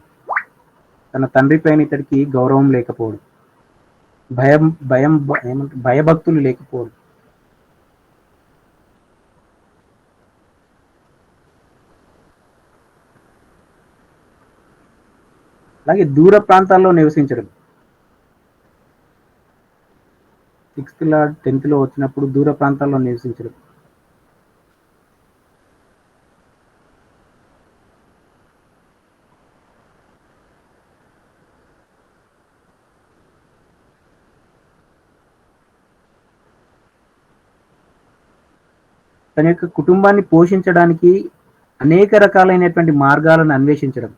తన తండ్రి పైన ఇతడికి గౌరవం లేకపోవడం, భయభక్తులు లేకపోవడం. అలాగే దూర ప్రాంతాల్లో నివసించడం. 6th లార్డ్ 10th లో వచ్చినప్పుడు దూర ప్రాంతాల్లో నివసించడం. తన యొక్క కుటుంబాన్ని పోషించడానికి అనేక రకాలైనటువంటి మార్గాలను అన్వేషించడం.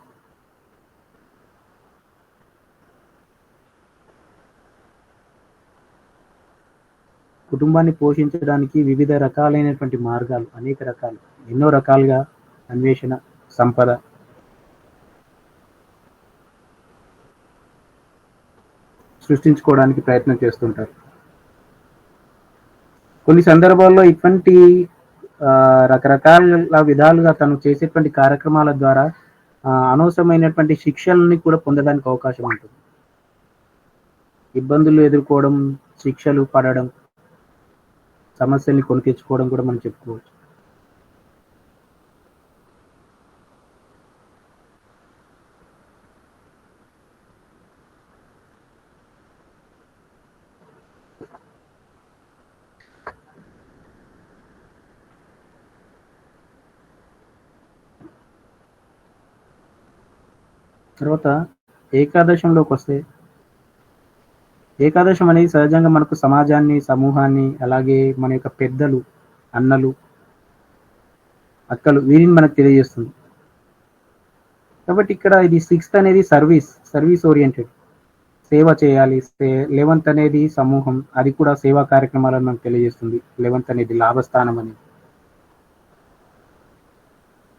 కుటుంబాన్ని పోషించడానికి వివిధ రకాలైనటువంటి మార్గాలు, అనేక రకాలు, ఎన్నో రకాలుగా అన్వేషణ, సంపద. సృష్టించుకోవడానికి ప్రయత్నం చేస్తుంటారు. కొన్ని సందర్భాల్లో ఇటువంటి రకరకాల విధాలుగా తను చేసేటువంటి కార్యక్రమాల ద్వారా అనవసరమైనటువంటి శిక్షల్ని కూడా పొందడానికి అవకాశం ఉంటుంది. ఇబ్బందులు ఎదుర్కోవడం, శిక్షలు పడడం, సమస్యల్ని కొని తెచ్చుకోవడం కూడా మనం చెప్పుకోవచ్చు. తర్వాత ఏకాదశంలోకి వస్తే, ఏకాదశం అనేది సహజంగా మనకు సమాజాన్ని, సమూహాన్ని, అలాగే మన యొక్క పెద్దలు, అన్నలు, అక్కలు, వీరిని మనకు తెలియజేస్తుంది. కాబట్టి ఇక్కడ ఇది 6th అనేది సర్వీస్ ఓరియంటెడ్, సేవ చేయాలి. 11th అనేది సమూహం, అది కూడా సేవా కార్యక్రమాలను మనకు తెలియజేస్తుంది. 11th అనేది లాభస్థానం అనేది.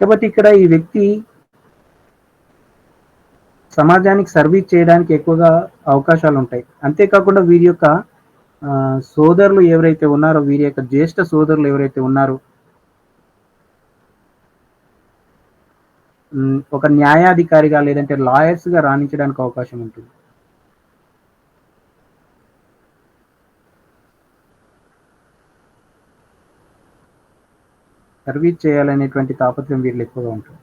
కాబట్టి ఇక్కడ ఈ వ్యక్తి సమాజానికి సర్వీస్ చేయడానికి ఎక్కువగా అవకాశాలు ఉంటాయి. అంతేకాకుండా వీరి యొక్క సోదరులు ఎవరైతే ఉన్నారో, వీరి యొక్క జ్యేష్ఠ సోదరులు ఎవరైతే ఉన్నారో, ఒక న్యాయాధికారిగా లేదంటే లాయర్స్ గా రాణించడానికి అవకాశం ఉంటుంది. సర్వీస్ చేయాలనేటువంటి తాపత్రయం వీరిలో ఎక్కువగా ఉంటుంది.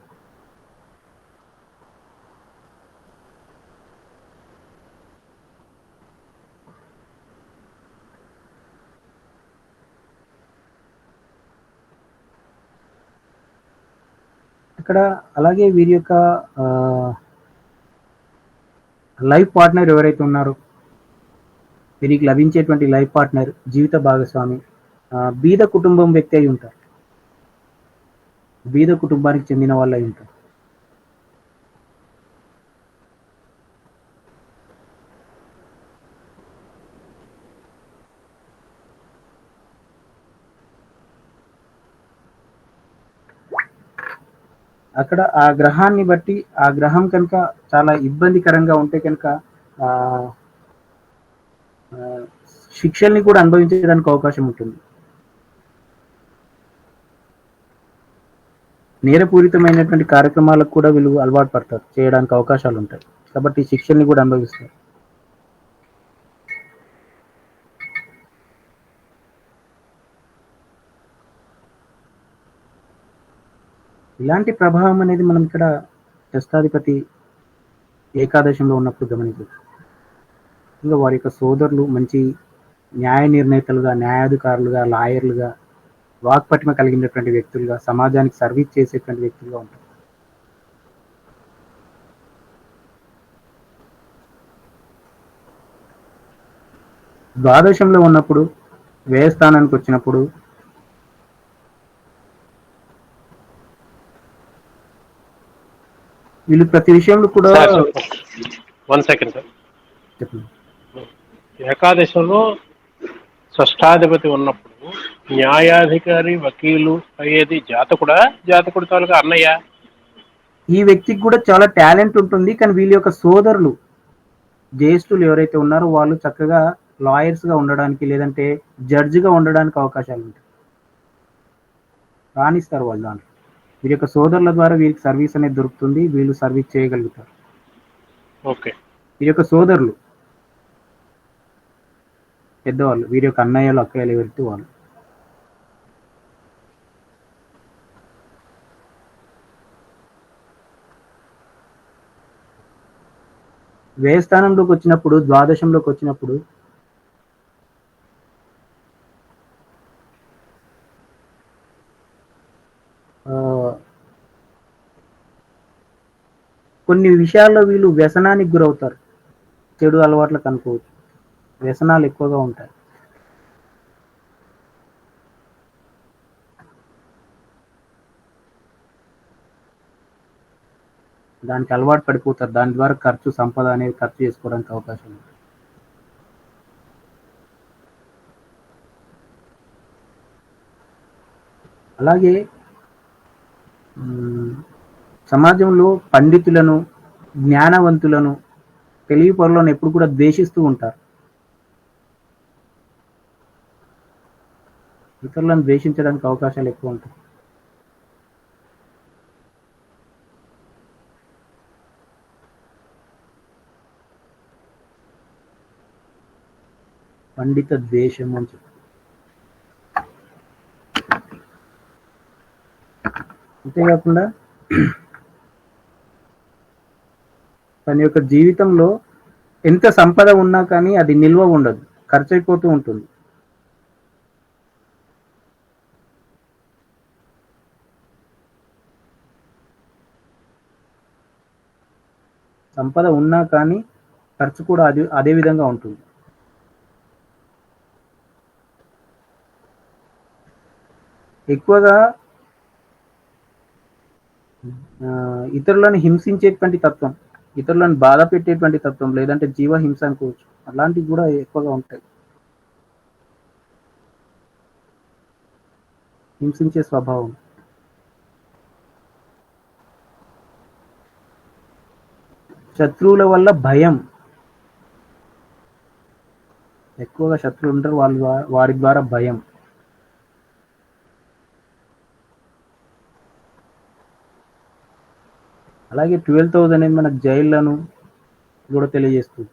ఇక్కడ అలాగే వీరి యొక్క లైఫ్ పార్ట్నర్ ఎవరైతే ఉన్నారో, వీరికి లభించేటువంటి లైఫ్ పార్ట్నర్, జీవిత భాగస్వామి బీద కుటుంబం వ్యక్తి అయి ఉంటారు, బీద కుటుంబానికి చెందిన వాళ్ళు అయి ఉంటారు. అక్కడ ఆ గ్రహాన్ని బట్టి, ఆ గ్రహం కనుక చాలా ఇబ్బందికరంగా ఉంటే కనుక శిక్షల్ని కూడా అనుభవించడానికి అవకాశం ఉంటుంది. నేరపూరితమైనటువంటి కార్యక్రమాలకు కూడా వీళ్ళు అలవాటు పడతారు, చేయడానికి అవకాశాలు ఉంటాయి. కాబట్టి శిక్షల్ని కూడా అనుభవిస్తారు. ఇలాంటి ప్రభావం అనేది మనం ఇక్కడ షష్టాధిపతి ఏకాదశంలో ఉన్నప్పుడు గమనించవచ్చు. ఇంకా వారి యొక్క సోదరులు మంచి న్యాయ నిర్ణేతలుగా, న్యాయాధికారులుగా, లాయర్లుగా, వాక్పటిమ కలిగినటువంటి వ్యక్తులుగా, సమాజానికి సర్వీస్ చేసేటువంటి వ్యక్తులుగా ఉంటారు. ద్వాదశంలో ఉన్నప్పుడు, వ్యయస్థానానికి వచ్చినప్పుడు వీళ్ళు ప్రతి విషయంలో కూడా సార్ 1 సెకండ్ సార్. చెప్పండి. ఏకాదశంలో షష్టాధిపతి ఉన్నప్పుడు న్యాయాధికారి, వకీలు అయ్యేది జాతకుడు తాలూకా అన్నయ్య. ఈ వ్యక్తికి కూడా చాలా టాలెంట్ ఉంటుంది, కానీ వీళ్ళ యొక్క సోదరులు జ్యేష్ఠులు ఎవరైతే ఉన్నారో వాళ్ళు చక్కగా లాయర్స్ గా ఉండడానికి, లేదంటే జడ్జిగా ఉండడానికి అవకాశాలు ఉంటాయి, రాణిస్తారు వాళ్ళు దాంట్లో. వీరి యొక్క సోదరుల ద్వారా వీరికి సర్వీస్ అనేది దొరుకుతుంది, వీళ్ళు సర్వీస్ చేయగలుగుతారు. ఓకే. వీరి యొక్క సోదరులు పెద్దవాళ్ళు, వీరి యొక్క అన్నయ్యలు, అక్కయ్యలు ఎవరైతే వాళ్ళు. వ్యయస్థానంలోకి వచ్చినప్పుడు, ద్వాదశంలోకి వచ్చినప్పుడు కొన్ని విషయాల్లో వీళ్ళు వ్యసనానికి గురవుతారు, చెడు అలవాట్లకు అనుకోవచ్చు. వ్యసనాలు ఎక్కువగా ఉంటాయి. దానికి అలవాటు పడిపోతారు, దాని ద్వారా సంపద అనేది ఖర్చు చేసుకోవడానికి అవకాశం ఉంది. అలాగే సమాజంలో పండితులను, జ్ఞానవంతులను, తెలివి పరులను ఎప్పుడు కూడా ద్వేషిస్తూ ఉంటారు. ఇతరులను ద్వేషించడానికి అవకాశాలు ఎక్కువ ఉంటాయి. పండిత ద్వేషం అని చెప్పి. అంతేకాకుండా తన యొక్క జీవితంలో ఎంత సంపద ఉన్నా కానీ అది నిల్వ ఉండదు, ఖర్చు అయిపోతూ ఉంటుంది. సంపద ఉన్నా కానీ ఖర్చు కూడా అదే విధంగా ఉంటుంది. ఎక్కువగా ఇతరులను హింసించేటువంటి తత్వం, ఇతరులను బాధ పెట్టేటువంటి తత్వం, లేదంటే జీవహింస అనుకోవచ్చు, అలాంటివి కూడా ఎక్కువగా ఉంటాయి. హింసించే స్వభావం. శత్రువుల వల్ల భయం, ఎక్కువగా శత్రువులు ఉంటారు, వారి ద్వారా భయం. అలాగే 12th హౌస్ అనేది మనకు జైళ్లను కూడా తెలియజేస్తుంది.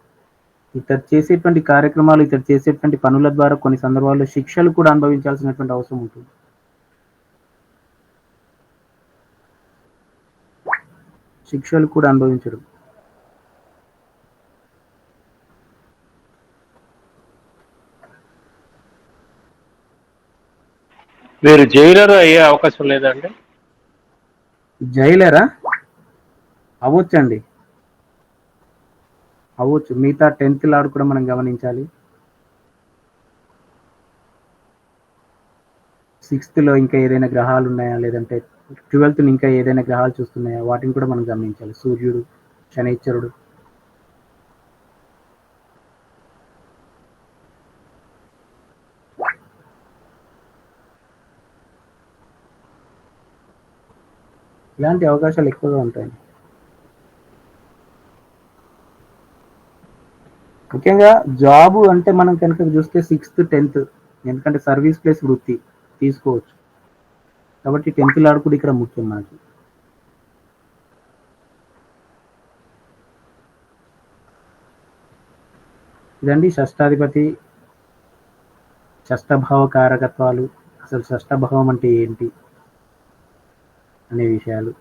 ఇతరు చేసేటువంటి కార్యక్రమాలు, ఇతరు చేసేటువంటి పనుల ద్వారా కొన్ని సందర్భాల్లో శిక్షలు కూడా అనుభవించాల్సినటువంటి అవసరం ఉంటుంది. శిక్షలు కూడా అనుభవించడం. మీరు జైలర్ అయ్యే అవకాశం లేదండి? జైలరా అవ్వచ్చండి, అవ్వచ్చు. మిగతా 10th లాడ్ కూడా మనం గమనించాలి. 6th లో ఇంకా ఏదైనా గ్రహాలు ఉన్నాయా, లేదంటే 12th ఇంకా ఏదైనా గ్రహాలు చూస్తున్నాయా, వాటిని కూడా మనం గమనించాలి. సూర్యుడు, శనైశ్వరుడు. ఇలాంటి అవకాశాలు ఎక్కువగా ఉంటాయి. ముఖ్యంగా జాబు అంటే మనం కనుక చూస్తే 6th 10th, ఎందుకంటే సర్వీస్ ప్లేస్ వృత్తి తీసుకోవచ్చు కాబట్టి 10th లాడ్ కూడా ఇక్కడ ముఖ్యం మనకి. ఇదండి షష్టాధిపతి, షష్టభావ కారకత్వాలు. అసలు షష్టభావం అంటే ఏంటి అనే విషయాలు.